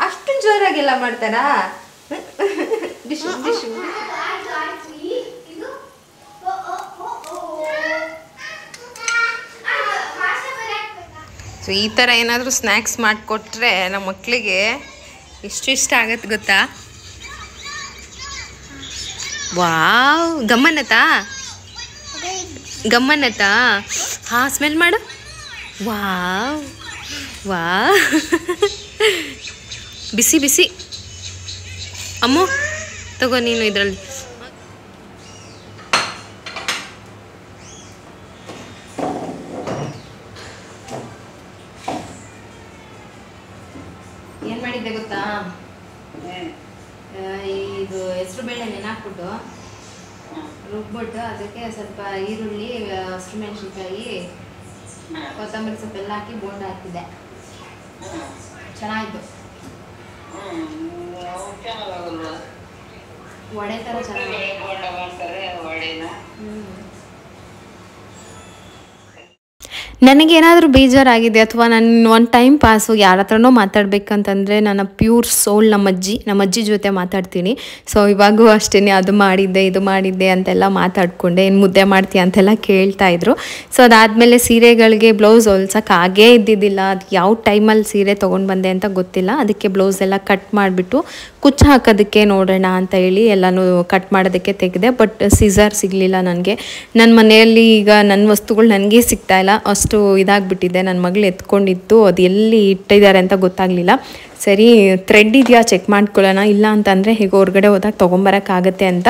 ಅಷ್ಟು ಜೋರಾಗೆಲ್ಲ ಮಾಡ್ತಾರಾ? ಡಿಶು. ಸೊ ಈ ಥರ ಏನಾದರೂ ಸ್ನ್ಯಾಕ್ಸ್ ಮಾಡಿಕೊಟ್ರೆ ನಮ್ಮ ಮಕ್ಕಳಿಗೆ ಎಷ್ಟು ಇಷ್ಟ ಆಗತ್ತೆ ಗೊತ್ತಾ? ವಾವ್, ಗಮ್ಮನತಾ? ಹಾಂ, ಸ್ಮೆಲ್ ಮಾಡು. ವಾವ್, ಬಿಸಿ ಅಮ್ಮು ತಗೋ ನೀನು ಇದರಲ್ಲಿ. ಏನು ಮಾಡಿದ್ದೆ ಗೊತ್ತಾ? ಇದು ಹೆಸರು ಬೇಳೆ ನೆನಾಕ್ಬಿಟ್ಟು ರುಬ್ಬಿಟ್ಟು ಅದಕ್ಕೆ ಸ್ವಲ್ಪ ಈರುಳ್ಳಿ, ಹಸಿರು ಮೆಣಸಿನ್ಕಾಯಿ, ಕೊತ್ತಂಬರಿ ಸೊಪ್ಪೆಲ್ಲ ಹಾಕಿ ಬೋಂಡ ಹಾಕಿದ್ದೆ. ಚೆನ್ನಾಗಿತ್ತು. ವಡೆ ಥರ ಚೆನ್ನಾಗಿ. ನನಗೇನಾದರೂ ಬೇಜಾರಾಗಿದೆ ಅಥವಾ ನಾನು ಒಂದು ಟೈಮ್ ಪಾಸು ಯಾರ ಹತ್ರನೋ ಮಾತಾಡ್ಬೇಕಂತಂದರೆ ನನ್ನ ಪ್ಯೂರ್ ಸೋಲ್ ನಮ್ಮ ಅಜ್ಜಿ ಜೊತೆ ಮಾತಾಡ್ತೀನಿ. ಸೊ ಇವಾಗೂ ಅಷ್ಟೇ, ಅದು ಮಾಡಿದ್ದೆ ಇದು ಮಾಡಿದ್ದೆ ಅಂತೆಲ್ಲ ಮಾತಾಡಿಕೊಂಡೆ. ಏನು ಮುದ್ದೆ ಮಾಡ್ತೀಯ ಅಂತೆಲ್ಲ ಕೇಳ್ತಾಯಿದ್ರು. ಸೊ ಅದಾದಮೇಲೆ ಸೀರೆಗಳಿಗೆ ಬ್ಲೌಸ್ ಹೊಲ್ಸೋಕೆ ಆಗೇ ಇದ್ದಿದ್ದಿಲ್ಲ. ಅದು ಯಾವ ಟೈಮಲ್ಲಿ ಸೀರೆ ತೊಗೊಂಡು ಬಂದೆ ಅಂತ ಗೊತ್ತಿಲ್ಲ. ಅದಕ್ಕೆ ಬ್ಲೌಸ್ ಎಲ್ಲ ಕಟ್ ಮಾಡಿಬಿಟ್ಟು ಕುಚ್ಚು ಹಾಕೋದಕ್ಕೆ ನೋಡೋಣ ಅಂತ ಹೇಳಿ ಎಲ್ಲನೂ ಕಟ್ ಮಾಡೋದಕ್ಕೆ ತೆಗೆದೆ. ಬಟ್ ಸಿಸರ್ ಸಿಗಲಿಲ್ಲ ನನಗೆ. ನನ್ನ ಮನೆಯಲ್ಲಿ ಈಗ ನನ್ನ ವಸ್ತುಗಳು ನನಗೆ ಸಿಗ್ತಾಯಿಲ್ಲ, ಅಷ್ಟು ಇದಾಗ್ಬಿಟ್ಟಿದೆ. ನನ್ನ ಮಗಳು ಎತ್ಕೊಂಡಿತ್ತು, ಅದು ಎಲ್ಲಿ ಇಟ್ಟಿದ್ದಾರೆ ಅಂತ ಗೊತ್ತಾಗಲಿಲ್ಲ. ಸರಿ ಥ್ರೆಡ್ ಇದೆಯಾ ಚೆಕ್ ಮಾಡ್ಕೊಳ್ಳೋಣ, ಇಲ್ಲ ಅಂತಂದರೆ ಹೇಗೆ ಹೊರಗಡೆ ಹೋದಾಗ ತೊಗೊಂಬರೋಕ್ಕಾಗತ್ತೆ ಅಂತ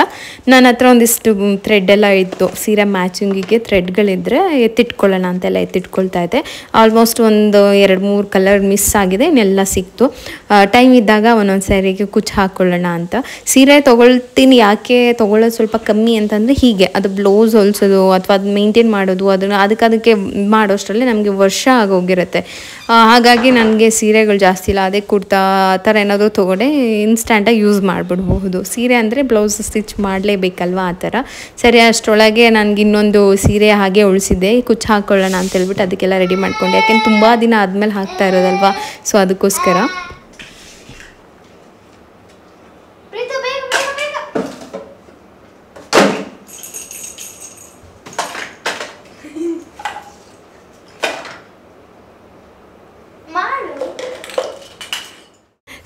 ನನ್ನ ಹತ್ರ ಒಂದಿಷ್ಟು ಥ್ರೆಡ್ ಎಲ್ಲ ಇತ್ತು. ಸೀರೆ ಮ್ಯಾಚಿಂಗಿಗೆ ಥ್ರೆಡ್ಗಳಿದ್ದರೆ ಎತ್ತಿಟ್ಕೊಳ್ಳೋಣ ಅಂತೆಲ್ಲ ಎತ್ತಿಟ್ಕೊಳ್ತಾ ಇದ್ದೆ. ಆಲ್ಮೋಸ್ಟ್ ಒಂದು 2-3 ಕಲರ್ ಮಿಸ್ ಆಗಿದೆ, ಇನ್ನೆಲ್ಲ ಸಿಕ್ತು. ಟೈಮ್ ಇದ್ದಾಗ ಒಂದೊಂದು ಸ್ಯಾರಿಗೆ ಕುಚ್ಚು ಹಾಕ್ಕೊಳ್ಳೋಣ ಅಂತ. ಸೀರೆ ತೊಗೊಳ್ತೀನಿ, ಯಾಕೆ ತೊಗೊಳ್ಳೋದು ಸ್ವಲ್ಪ ಕಮ್ಮಿ ಅಂತಂದರೆ ಹೀಗೆ ಅದು ಬ್ಲೌಸ್ ಹೊಲಿಸೋದು ಅಥವಾ ಅದು ಮೇಂಟೈನ್ ಮಾಡೋದು, ಅದಕ್ಕೆ ಮಾಡೋಷ್ಟರಲ್ಲಿ ನಮಗೆ ವರ್ಷ ಆಗೋಗಿರುತ್ತೆ. ಹಾಗಾಗಿ ನನಗೆ ಸೀರೆಗಳು ಜಾಸ್ತಿ ಇಲ್ಲ. ಅದೇ ಕುರ್ತಾ ಆ ಥರ ಏನಾದರೂ ತೊಗೊಂಡೆ ಇನ್ಸ್ಟ್ಯಾಂಟಾಗಿ ಯೂಸ್ ಮಾಡಿಬಿಡ್ಬಹುದು. ಸೀರೆ ಅಂದರೆ ಬ್ಲೌಸ್ ಸ್ಟಿಚ್ ಮಾಡಲೇಬೇಕಲ್ವ, ಆ ಥರ. ಸರಿ, ಅಷ್ಟರೊಳಗೆ ನನಗೆ ಇನ್ನೊಂದು ಸೀರೆ ಹಾಗೆ ಉಳಿಸಿದ್ದೆ, ಕುಚ್ಚು ಹಾಕ್ಕೊಳ್ಳೋಣ ಅಂತ ಹೇಳ್ಬಿಟ್ಟು ಅದಕ್ಕೆಲ್ಲ ರೆಡಿ ಮಾಡ್ಕೊಂಡೆ. ಯಾಕೆಂದ್ರೆ ತುಂಬ ದಿನ ಆದಮೇಲೆ ಹಾಕ್ತಾ ಇರೋದಲ್ವ, ಸೊ ಅದಕ್ಕೋಸ್ಕರ.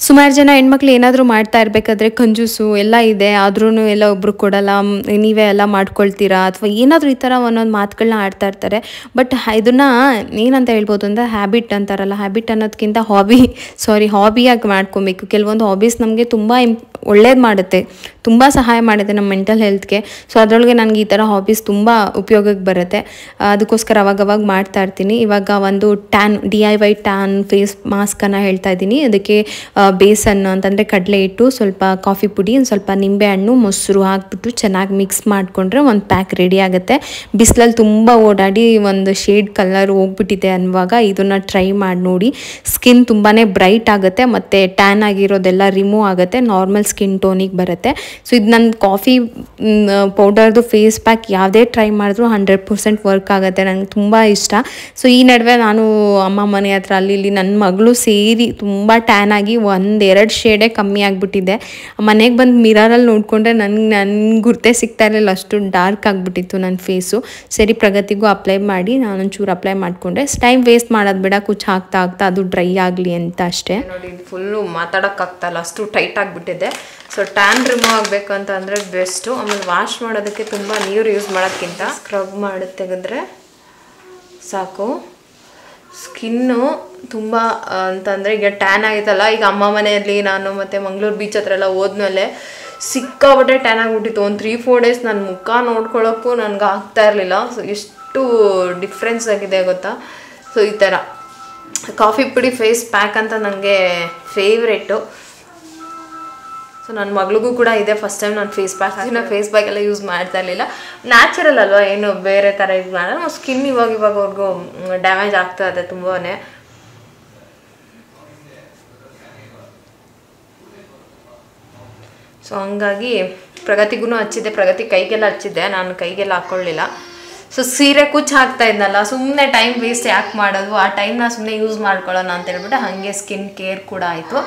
ಸುಮಾರು ಜನ ಹೆಣ್ಮಕ್ಳು ಏನಾದರೂ ಮಾಡ್ತಾ ಇರಬೇಕಾದ್ರೆ ಕಂಜೂಸು ಎಲ್ಲ ಇದೆ, ಆದ್ರೂ ಎಲ್ಲ ಒಬ್ರು ಕೊಡಲ್ಲ, ನೀವೇ ಎಲ್ಲ ಮಾಡ್ಕೊಳ್ತೀರಾ ಅಥವಾ ಏನಾದರೂ ಈ ಥರ ಒಂದೊಂದು ಮಾತುಗಳನ್ನ ಆಡ್ತಾ ಇರ್ತಾರೆ. ಬಟ್ ಇದನ್ನು ಏನಂತ ಹೇಳ್ಬೋದು ಅಂದರೆ ಹ್ಯಾಬಿಟ್ ಅಂತಾರಲ್ಲ, ಹ್ಯಾಬಿಟ್ ಅನ್ನೋದಕ್ಕಿಂತ ಹಾಬಿಯಾಗಿ ಮಾಡ್ಕೊಬೇಕು. ಕೆಲವೊಂದು ಹಾಬೀಸ್ ನಮಗೆ ತುಂಬ ಒಳ್ಳೇದು ಮಾಡುತ್ತೆ, ತುಂಬ ಸಹಾಯ ಮಾಡುತ್ತೆ ನಮ್ಮ ಮೆಂಟಲ್ ಹೆಲ್ತ್ಗೆ. ಸೊ ಅದರೊಳಗೆ ನನಗೆ ಈ ಥರ ಹಾಬೀಸ್ ತುಂಬ ಉಪಯೋಗಕ್ಕೆ ಬರುತ್ತೆ. ಅದಕ್ಕೋಸ್ಕರ ಅವಾಗವಾಗ ಮಾಡ್ತಾ ಇರ್ತೀನಿ. ಇವಾಗ ಒಂದು DIY ಟ್ಯಾನ್ ಫೇಸ್ ಮಾಸ್ಕನ್ನು ಹೇಳ್ತಾ ಇದ್ದೀನಿ. ಅದಕ್ಕೆ ಬೇಸನ್ನು ಅಂತಂದರೆ ಕಡಲೆ ಹಿಟ್ಟು, ಸ್ವಲ್ಪ ಕಾಫಿ ಪುಡಿ, ಒಂದು ಸ್ವಲ್ಪ ನಿಂಬೆಹಣ್ಣು, ಮೊಸರು ಹಾಕ್ಬಿಟ್ಟು ಚೆನ್ನಾಗಿ ಮಿಕ್ಸ್ ಮಾಡಿಕೊಂಡ್ರೆ ಒಂದು ಪ್ಯಾಕ್ ರೆಡಿ ಆಗುತ್ತೆ. ಬಿಸಿಲಲ್ಲಿ ತುಂಬ ಓಡಾಡಿ ಒಂದು ಶೇಡ್ ಕಲರ್ ಹೋಗ್ಬಿಟ್ಟಿದೆ ಅನ್ನುವಾಗ ಇದನ್ನು ಟ್ರೈ ಮಾಡಿ ನೋಡಿ. ಸ್ಕಿನ್ ತುಂಬಾ ಬ್ರೈಟ್ ಆಗುತ್ತೆ ಮತ್ತು ಟ್ಯಾನ್ ಆಗಿರೋದೆಲ್ಲ ರಿಮೂವ್ ಆಗುತ್ತೆ, ನಾರ್ಮಲ್ ಸ್ಕಿನ್ ಟೋನಿಗೆ ಬರುತ್ತೆ. ಸೊ ಇದು ನನ್ನ ಕಾಫಿ ಪೌಡರ್ದು ಫೇಸ್ ಪ್ಯಾಕ್ ಯಾವುದೇ ಟ್ರೈ ಮಾಡಿದ್ರು 100% ವರ್ಕ್ ಆಗುತ್ತೆ, ನನಗೆ ತುಂಬ ಇಷ್ಟ. ಸೊ ಈ ನಡುವೆ ನಾನು ಅಮ್ಮ ಮನೆ ಹತ್ರ ಅಲ್ಲಿ ಇಲ್ಲಿ ನನ್ನ ಮಗಳು ಸೇರಿ ತುಂಬ ಟ್ಯಾನ್ ಆಗಿ 1-2 ಶೇಡೇ ಕಮ್ಮಿ ಆಗಿಬಿಟ್ಟಿದೆ. ಮನೆಗೆ ಬಂದು ಮಿರರಲ್ಲಿ ನೋಡಿಕೊಂಡ್ರೆ ನನಗೆ ಗುರ್ತೇ ಸಿಗ್ತಾ ಇರಲಿಲ್ಲ, ಅಷ್ಟು ಡಾರ್ಕ್ ಆಗಿಬಿಟ್ಟಿತ್ತು ನನ್ನ ಫೇಸು. ಸರಿ, ಪ್ರಗತಿಗೂ ಅಪ್ಲೈ ಮಾಡಿ ನಾನೊಂಚೂರು ಅಪ್ಲೈ ಮಾಡಿಕೊಂಡೆ. ಟೈಮ್ ವೇಸ್ಟ್ ಮಾಡೋದು ಬೇಡ, ಕುಚ್ಚು ಹಾಕ್ತಾ ಅದು ಡ್ರೈ ಆಗಲಿ ಅಂತ ಅಷ್ಟೇ. ನೋಡಿ, ಫುಲ್ಲು ಮಾತಾಡೋಕ್ಕಾಗ್ತಾಯಿಲ್ಲ, ಅಷ್ಟು ಟೈಟ್ ಆಗಿಬಿಟ್ಟಿದೆ. ಸೊ ಟ್ಯಾನ್ ರಿಮೂವ್ ಆಗಬೇಕು ಅಂತ ಅಂದರೆ ಬೆಸ್ಟು. ಆಮೇಲೆ ವಾಶ್ ಮಾಡೋದಕ್ಕೆ ತುಂಬ ನೀರು ಯೂಸ್ ಮಾಡೋಕ್ಕಿಂತ ಸ್ಕ್ರಬ್ ಮಾಡಿ ತೆಗೆದ್ರೆ ಸಾಕು. ಸ್ಕಿನ್ನು ತುಂಬ ಅಂತಂದರೆ ಈಗ ಟ್ಯಾನ್ ಆಗಿತ್ತಲ್ಲ, ಈಗ ಅಮ್ಮ ಮನೆಯಲ್ಲಿ ನಾನು ಮತ್ತು ಮಂಗಳೂರು ಬೀಚ್ ಹತ್ರ ಎಲ್ಲ ಹೋದ್ಮೇಲೆ ಸಿಕ್ಕಾಬಟ್ಟೆ ಟ್ಯಾನ್ ಆಗಿಬಿಟ್ಟಿತ್ತು. ಒಂದು 3-4 ಡೇಸ್ ನನ್ನ ಮುಖ ನೋಡ್ಕೊಳ್ಳೋಕ್ಕೂ ನನಗೆ ಆಗ್ತಾ ಇರಲಿಲ್ಲ. ಸೊ ಎಷ್ಟು ಡಿಫ್ರೆನ್ಸ್ ಆಗಿದೆ ಗೊತ್ತಾ. ಸೊ ಈ ಥರ ಕಾಫಿ ಪುಡಿ ಫೇಸ್ ಪ್ಯಾಕ್ ಅಂತ ನನಗೆ ಫೇವ್ರೇಟು. ಸೊ ನನ್ನ ಮಗಳಿಗೂ ಕೂಡ ಇದೆ. ಫಸ್ಟ್ ಟೈಮ್ ನಾನು ಫೇಸ್ ಪ್ಯಾಕ್ ಎಲ್ಲ ಯೂಸ್ ಮಾಡ್ತಾ ಇರಲಿಲ್ಲ. ನ್ಯಾಚುರಲ್ ಅಲ್ವಾ, ಏನು ಬೇರೆ ಥರ ಯೂಸ್ ಮಾಡೋಣ. ಸ್ಕಿನ್ ಇವಾಗವ್ರಿಗೂ ಡ್ಯಾಮೇಜ್ ಆಗ್ತಾ ಇದೆ ತುಂಬಾ. ಸೊ ಹಂಗಾಗಿ ಪ್ರಗತಿಗೂ ಹಚ್ಚಿದ್ದೆ, ಪ್ರಗತಿ ಕೈಗೆಲ್ಲ ಹಚ್ಚಿದ್ದೆ, ನಾನು ಕೈಗೆಲ್ಲ ಹಾಕ್ಕೊಳ್ಳಿಲ್ಲ. ಸೊ ಸೀರೆ ಕುಚ್ಚು ಹಾಕ್ತಾ ಇದ್ನಲ್ಲ, ಸುಮ್ಮನೆ ಟೈಮ್ ವೇಸ್ಟ್ ಯಾಕೆ ಮಾಡೋದು, ಆ ಟೈಮ್ನ ಸುಮ್ಮನೆ ಯೂಸ್ ಮಾಡ್ಕೊಳ್ಳೋಣ ಅಂತ ಹೇಳ್ಬಿಟ್ಟು ಹಾಗೆ ಸ್ಕಿನ್ ಕೇರ್ ಕೂಡ ಆಯಿತು.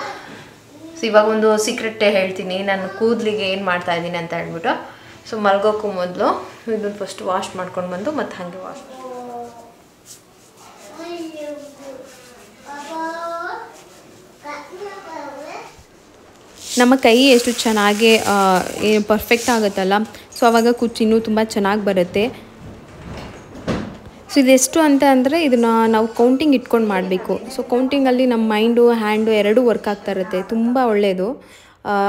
ಸೊ ಇವಾಗ ಒಂದು ಸೀಕ್ರೆಟ್ ಹೇಳ್ತೀನಿ, ನಾನು ಕೂದಲಿಗೆ ಏನು ಮಾಡ್ತಾ ಇದ್ದೀನಿ ಅಂತ ಹೇಳ್ಬಿಟ್ಟು. ಸೊ ಮಲ್ಗೋಕ್ಕೂ ಮೊದಲು ಇದನ್ನು ಫಸ್ಟ್ ವಾಶ್ ಮಾಡ್ಕೊಂಡು ಬಂದು ಮತ್ತು ಹಾಗೆ ವಾಶ್ ನಮ್ಮ ಕೈ ಎಷ್ಟು ಚೆನ್ನಾಗಿ ಪರ್ಫೆಕ್ಟ್ ಆಗುತ್ತಲ್ಲ, ಸೊ ಆವಾಗ ಕುಚ್ಚು ಇನ್ನೂ ತುಂಬ ಚೆನ್ನಾಗಿ ಬರುತ್ತೆ. ಸೊ ಇದೆಷ್ಟು ಅಂತ ಅಂದರೆ ಇದನ್ನು ನಾವು ಕೌಂಟಿಂಗ್ ಇಟ್ಕೊಂಡು ಮಾಡಬೇಕು. ಸೊ ಕೌಂಟಿಂಗಲ್ಲಿ ನಮ್ಮ ಮೈಂಡು ಹ್ಯಾಂಡು ಎರಡೂ ವರ್ಕ್ ಆಗ್ತಾ ಇರುತ್ತೆ, ತುಂಬ ಒಳ್ಳೆಯದು.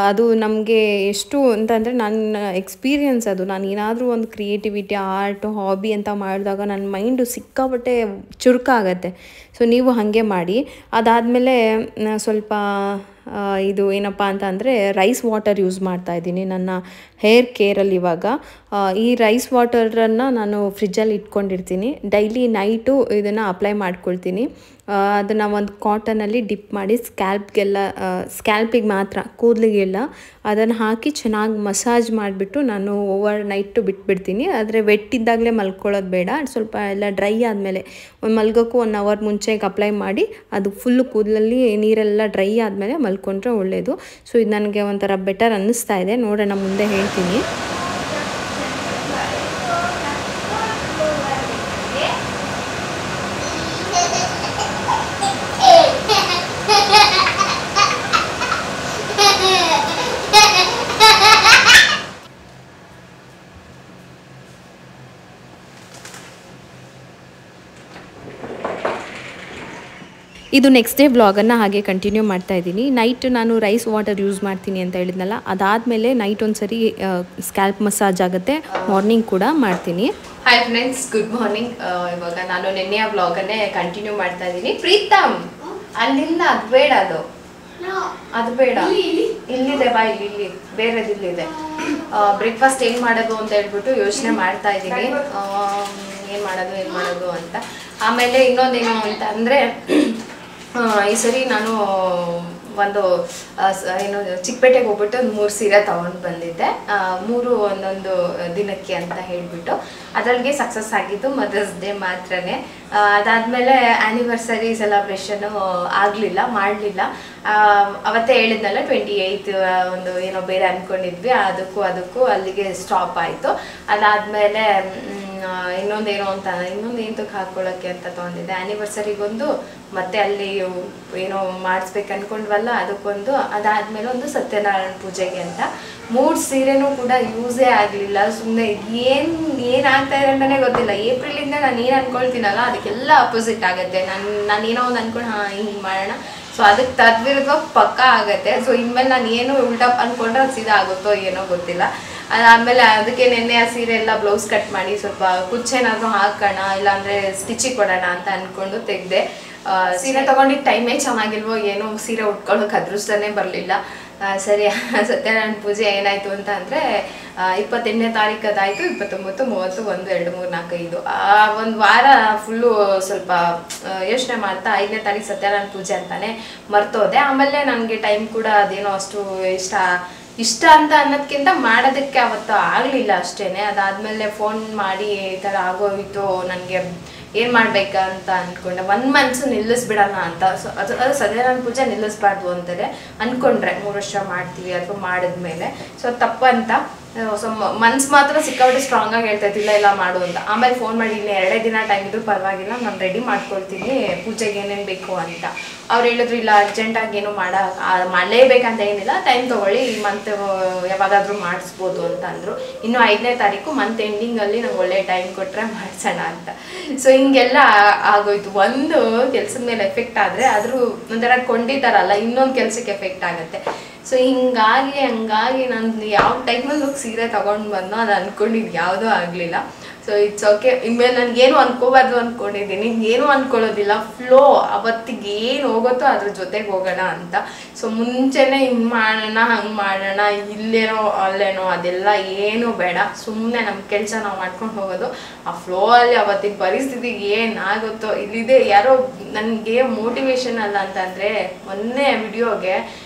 ಅದು ನಮಗೆ ಎಷ್ಟು ಅಂತಂದರೆ ನನ್ನ ಎಕ್ಸ್ಪೀರಿಯನ್ಸ್ ಅದು. ನಾನು ಏನಾದರೂ ಒಂದು ಕ್ರಿಯೇಟಿವಿಟಿ, ಆರ್ಟ್, ಹಾಬಿ ಅಂತ ಮಾಡಿದಾಗ ನನ್ನ ಮೈಂಡು ಸಿಕ್ಕಾಪಟ್ಟೆ ಚುರುಕಾಗತ್ತೆ. ಸೊ ನೀವು ಹಾಗೆ ಮಾಡಿ. ಅದಾದಮೇಲೆ ಸ್ವಲ್ಪ ಇದು ಏನಪ್ಪ ಅಂತ ಅಂದರೆ ರೈಸ್ ವಾಟರ್ ಯೂಸ್ ಮಾಡ್ತಾಯಿದ್ದೀನಿ ನನ್ನ ಹೇರ್ ಕೇರಲ್ಲಿ. ಇವಾಗ ಈ ರೈಸ್ ವಾಟರನ್ನು ನಾನು ಫ್ರಿಜ್ಜಲ್ಲಿ ಇಟ್ಕೊಂಡಿರ್ತೀನಿ. ಡೈಲಿ ನೈಟು ಇದನ್ನು ಅಪ್ಲೈ ಮಾಡ್ಕೊಳ್ತೀನಿ. ಅದನ್ನು ಒಂದು ಕಾಟನಲ್ಲಿ ಡಿಪ್ ಮಾಡಿ ಸ್ಕ್ಯಾಲ್ಪಿಗೆ ಮಾತ್ರ, ಕೂದಲಿಗೆಲ್ಲ ಅದನ್ನು ಹಾಕಿ ಚೆನ್ನಾಗಿ ಮಸಾಜ್ ಮಾಡಿಬಿಟ್ಟು ನಾನು ಓವರ್ ನೈಟು ಬಿಟ್ಬಿಡ್ತೀನಿ. ಆದರೆ ವೆಟ್ ಇದ್ದಾಗಲೇ ಮಲ್ಕೊಳ್ಳೋದು ಬೇಡ, ಸ್ವಲ್ಪ ಎಲ್ಲ ಡ್ರೈ ಆದಮೇಲೆ ಮಲ್ಗೋಕ್ಕೂ 1 ಅವರ್ ಮುಂಚೆಗೆ ಅಪ್ಲೈ ಮಾಡಿ ಅದು ಫುಲ್ಲು ಕೂದಲಲ್ಲಿ ನೀರೆಲ್ಲ ಡ್ರೈ ಆದಮೇಲೆ ಮಲ್ಕೊಂಡ್ರೆ ಒಳ್ಳೆಯದು. ಸೊ ಇದು ನನಗೆ ಒಂಥರ ಬೆಟರ್ ಅನ್ನಿಸ್ತಾ ಇದೆ, ನೋಡೋಣ ಮುಂದೆ ಹೇಳ್ತೀನಿ. ಇದು ನೆಕ್ಸ್ಟ್ ಡೇ ವ್ಲಾಗನ್ನು ಹಾಗೆ ಕಂಟಿನ್ಯೂ ಮಾಡ್ತಾ ಇದ್ದೀನಿ. ನೈಟ್ ನಾನು ರೈಸ್ ವಾಟರ್ ಯೂಸ್ ಮಾಡ್ತೀನಿ ಅಂತ ಹೇಳಿದ್ನಲ್ಲ, ಅದಾದಮೇಲೆ ನೈಟ್ ಒಂದ್ಸರಿ ಸ್ಕ್ಯಾಲ್ಪ್ ಮಸಾಜ್ ಆಗುತ್ತೆ, ಮಾರ್ನಿಂಗ್ ಕೂಡ ಮಾಡ್ತೀನಿ. Hi friends, good morning. ಇವಾಗ ನಾನು ನಿನ್ನೆಯ ವ್ಲಾಗನ್ನೇ ಕಂಟಿನ್ಯೂ ಮಾಡ್ತಾ ಇದ್ದೀನಿ. ಪ್ರೀತಮ್ ಅಲ್ಲಿಲ್ಲ, ಅದು ಬೇಡ, ಅದು ಬೇಡ, ಇಲ್ಲಿದೆ ಬಾ, ಇಲ್ಲಿ ಬೇರೆದಿಲ್ಲಿದೆ. ಬ್ರೇಕ್ಫಾಸ್ಟ್ ಏನು ಮಾಡೋದು ಅಂತ ಹೇಳ್ಬಿಟ್ಟು ಯೋಚನೆ ಮಾಡ್ತಾ ಇದ್ದೀನಿ, ಏನು ಮಾಡೋದು ಅಂತ. ಆಮೇಲೆ ಇನ್ನೊಂದೇನು ಅಂತ ಅಂದರೆ, ಈ ಸರಿ ನಾನು ಒಂದು ಏನು ಚಿಕ್ಕಪೇಟೆಗೆ ಹೋಗ್ಬಿಟ್ಟು ಒಂದು 3 ಸೀರೆ ತೊಗೊಂಡು ಬಂದಿದ್ದೆ, 3 ಒಂದೊಂದು ದಿನಕ್ಕೆ ಅಂತ ಹೇಳಿಬಿಟ್ಟು. ಅದರಲ್ಲಿ ಸಕ್ಸಸ್ ಆಗಿದ್ದು ಮದರ್ಸ್ ಡೇ ಮಾತ್ರನೇ. ಅದಾದಮೇಲೆ ಆ್ಯನಿವರ್ಸರಿ ಸೆಲೆಬ್ರೇಷನು ಮಾಡಲಿಲ್ಲ. ಅವತ್ತೇ ಹೇಳಿದ್ನಲ್ಲ 28 ಒಂದು ಏನೋ ಬೇರೆ ಅಂದ್ಕೊಂಡಿದ್ವಿ, ಅದಕ್ಕೂ ಅಲ್ಲಿಗೆ ಸ್ಟಾಪ್ ಆಯಿತು. ಅದಾದಮೇಲೆ ಇನ್ನೊಂದೇನೋ ಎಂತಕ್ಕೆ ಹಾಕ್ಕೊಳ್ಳೋಕ್ಕೆ ಅಂತ ತೊಗೊಂಡಿದ್ದೆ. ಆ್ಯನಿವರ್ಸರಿಗೊಂದು, ಮತ್ತು ಅಲ್ಲಿ ಏನೋ ಮಾಡಿಸ್ಬೇಕು ಅಂದ್ಕೊಂಡ್ವಲ್ಲ ಅದಕ್ಕೊಂದು, ಅದಾದಮೇಲೆ ಒಂದು ಸತ್ಯನಾರಾಯಣ ಪೂಜೆಗೆ ಅಂತ 3 ಸೀರೆನೂ ಕೂಡ ಯೂಸೇ ಆಗಲಿಲ್ಲ. ಸುಮ್ಮನೆ ಏನಾಗ್ತಾ ಇದೆ ಅಂತಲೇ ಗೊತ್ತಿಲ್ಲ. ಏಪ್ರಿಲಿಂದ ನಾನು ಏನು ಅಂದ್ಕೊಳ್ತೀನಲ್ಲ ಅದಕ್ಕೆಲ್ಲ ಅಪೋಸಿಟ್ ಆಗುತ್ತೆ. ನಾನು ಏನೋ ಒಂದು ಅಂದ್ಕೊಂಡು ಹಿಂಗೆ ಮಾಡೋಣ, ಸೊ ಅದಕ್ಕೆ ತದ್ವಿರುದ್ಧವಾಗಿ ಪಕ್ಕ ಆಗುತ್ತೆ. ಸೊ ಇನ್ಮೇಲೆ ನಾನು ಏನು ಉಲ್ಟಾ ಅಂದ್ಕೊಂಡ್ರೆ ಅದು ಸೀದಾ ಆಗುತ್ತೋ ಏನೋ ಗೊತ್ತಿಲ್ಲ. ಅದಾದಮೇಲೆ ಅದಕ್ಕೆ ನೆನ್ನೆ ಆ ಸೀರೆ ಎಲ್ಲ ಬ್ಲೌಸ್ ಕಟ್ ಮಾಡಿ ಸ್ವಲ್ಪ ಕುಚ್ಚೇನಾದರೂ ಹಾಕೋಣ, ಇಲ್ಲಾಂದರೆ ಸ್ಟಿಚಿಗೆ ಕೊಡೋಣ ಅಂತ ಅಂದ್ಕೊಂಡು ತೆಗೆದೆ. ಸೀರೆ ತೊಗೊಂಡಿದ್ದು ಟೈಮೇ ಚೆನ್ನಾಗಿಲ್ವೋ ಏನೋ, ಸೀರೆ ಉಟ್ಕೊಳ್ಳೋಕೆ ಅದೃಷ್ಟನೇ ಬರಲಿಲ್ಲ. ಸರಿ, ಸತ್ಯನಾರಾಯಣ ಪೂಜೆ ಏನಾಯಿತು ಅಂತ ಅಂದರೆ 28ನೇ ತಾರೀಕು ಅದಾಯಿತು, 29, 30, 1, 2, 3, 4, 5 ಒಂದು ವಾರ ಫುಲ್ಲು ಸ್ವಲ್ಪ ಯೋಚನೆ ಮಾಡ್ತಾ 5ನೇ ತಾರೀಕು ಸತ್ಯನಾರಾಯಣ ಪೂಜೆ ಅಂತಾನೆ ಮರ್ತೋದೆ. ಆಮೇಲೆ ನನಗೆ ಟೈಮ್ ಕೂಡ ಅದೇನೋ ಅಷ್ಟು ಇಷ್ಟ ಅಂತ ಅನ್ನೋದಕ್ಕಿಂತ ಮಾಡೋದಕ್ಕೆ ಅವತ್ತು ಆಗಲಿಲ್ಲ ಅಷ್ಟೇ. ಅದಾದಮೇಲೆ ಫೋನ್ ಮಾಡಿ ಈ ಥರ ಆಗೋಯಿತು, ನನಗೆ ಏನು ಮಾಡ್ಬೇಕಂತ ಅಂದ್ಕೊಂಡೆ. 1 ಮಂತ್ಸು ನಿಲ್ಲಿಸ್ಬಿಡೋಣ ಅಂತ. ಸೊ ಅದು ಸತ್ಯನಾರಾಯಣ ಪೂಜೆ ನಿಲ್ಲಿಸ್ಬಾರ್ದು ಅಂತಾರೆ ಅಂದ್ಕೊಂಡ್ರೆ 3 ವರ್ಷ ಮಾಡ್ತೀವಿ ಅಥವಾ ಮಾಡಿದ್ಮೇಲೆ. ಸೊ ತಪ್ಪಂತ. ಸೊ ಮನ್ಸು ಮಾತ್ರ ಸಿಕ್ಕಾಬಿಟ್ಟು ಸ್ಟ್ರಾಂಗಾಗಿ ಹೇಳ್ತಾ ಇದ್ದಿಲ್ಲ ಇಲ್ಲ ಮಾಡು ಅಂತ. ಆಮೇಲೆ ಫೋನ್ ಮಾಡಿ, ಇನ್ನು 2 ದಿನ ಟೈಮ್ ಇದ್ರೂ ಪರವಾಗಿಲ್ಲ, ನಾನು ರೆಡಿ ಮಾಡ್ಕೊಳ್ತೀನಿ ಪೂಜೆಗೆ ಏನೇನು ಬೇಕು ಅಂತ. ಅವ್ರು ಹೇಳಿದ್ರು ಇಲ್ಲ ಅರ್ಜೆಂಟಾಗಿ ಏನು ಮಾಡಲೇಬೇಕಂತ ಏನಿಲ್ಲ, ಟೈಮ್ ತೊಗೊಳ್ಳಿ, ಈ ಮಂತ್ ಯಾವಾಗಾದರೂ ಮಾಡಿಸ್ಬೋದು ಅಂತ ಅಂದರು. ಇನ್ನು 5ನೇ ತಾರೀಕು ಮಂತ್ ಎಂಡಿಂಗಲ್ಲಿ ನಂಗೆ ಒಳ್ಳೆ ಟೈಮ್ ಕೊಟ್ಟರೆ ಮಾಡಿಸೋಣ ಅಂತ. ಸೊ ಹಿಂಗೆಲ್ಲ ಆಗೋಯ್ತು. ಒಂದು ಕೆಲಸದ ಮೇಲೆ ಎಫೆಕ್ಟ್ ಆದರೆ ಅದ್ರ ಒಂಥರ ಕೊಂಡಿದ್ದಾರಲ್ಲ, ಇನ್ನೊಂದು ಕೆಲಸಕ್ಕೆ ಎಫೆಕ್ಟ್ ಆಗುತ್ತೆ. ಸೊ ಹಂಗಾಗಿ ನಾನು ಯಾವ ಟೈಮಲ್ಲಿ ಹೋಗಿ ಸೀರೆ ತೊಗೊಂಡು ಬಂದೋ ಅದು ಅಂದ್ಕೊಂಡಿದ್ದು ಯಾವುದೂ ಆಗಲಿಲ್ಲ. So it's okay. ಇನ್ಮೇಲೆ ನನಗೇನು ಅಂದ್ಕೋಬಾರ್ದು ಅಂದ್ಕೊಂಡಿದ್ದೀನಿ, ಏನೂ ಅಂದ್ಕೊಳ್ಳೋದಿಲ್ಲ. ಫ್ಲೋ ಅವತ್ತಿಗೆ ಏನು ಹೋಗುತ್ತೋ ಅದ್ರ ಜೊತೆಗೆ ಹೋಗೋಣ ಅಂತ. ಸೊ ಮುಂಚೆನೇ ಹಿಂಗೆ ಮಾಡೋಣ ಹಂಗೆ ಮಾಡೋಣ, ಇಲ್ಲೇನೋ ಅಲ್ಲೇನೋ ಅದೆಲ್ಲ ಏನೂ ಬೇಡ. ಸುಮ್ಮನೆ ನಮ್ಮ ಕೆಲಸ ನಾವು ಮಾಡ್ಕೊಂಡು ಹೋಗೋದು. ಆ ಫ್ಲೋ ಅಲ್ಲಿ ಅವತ್ತಿನ ಪರಿಸ್ಥಿತಿಗೆ ಏನಾಗುತ್ತೋ. ಇಲ್ಲಿದೆ ಯಾರೋ ನನಗೆ ಮೋಟಿವೇಶನ್ ಅಲ್ಲ ಅಂತಂದರೆ, ಮೊನ್ನೆ ವಿಡಿಯೋಗೆ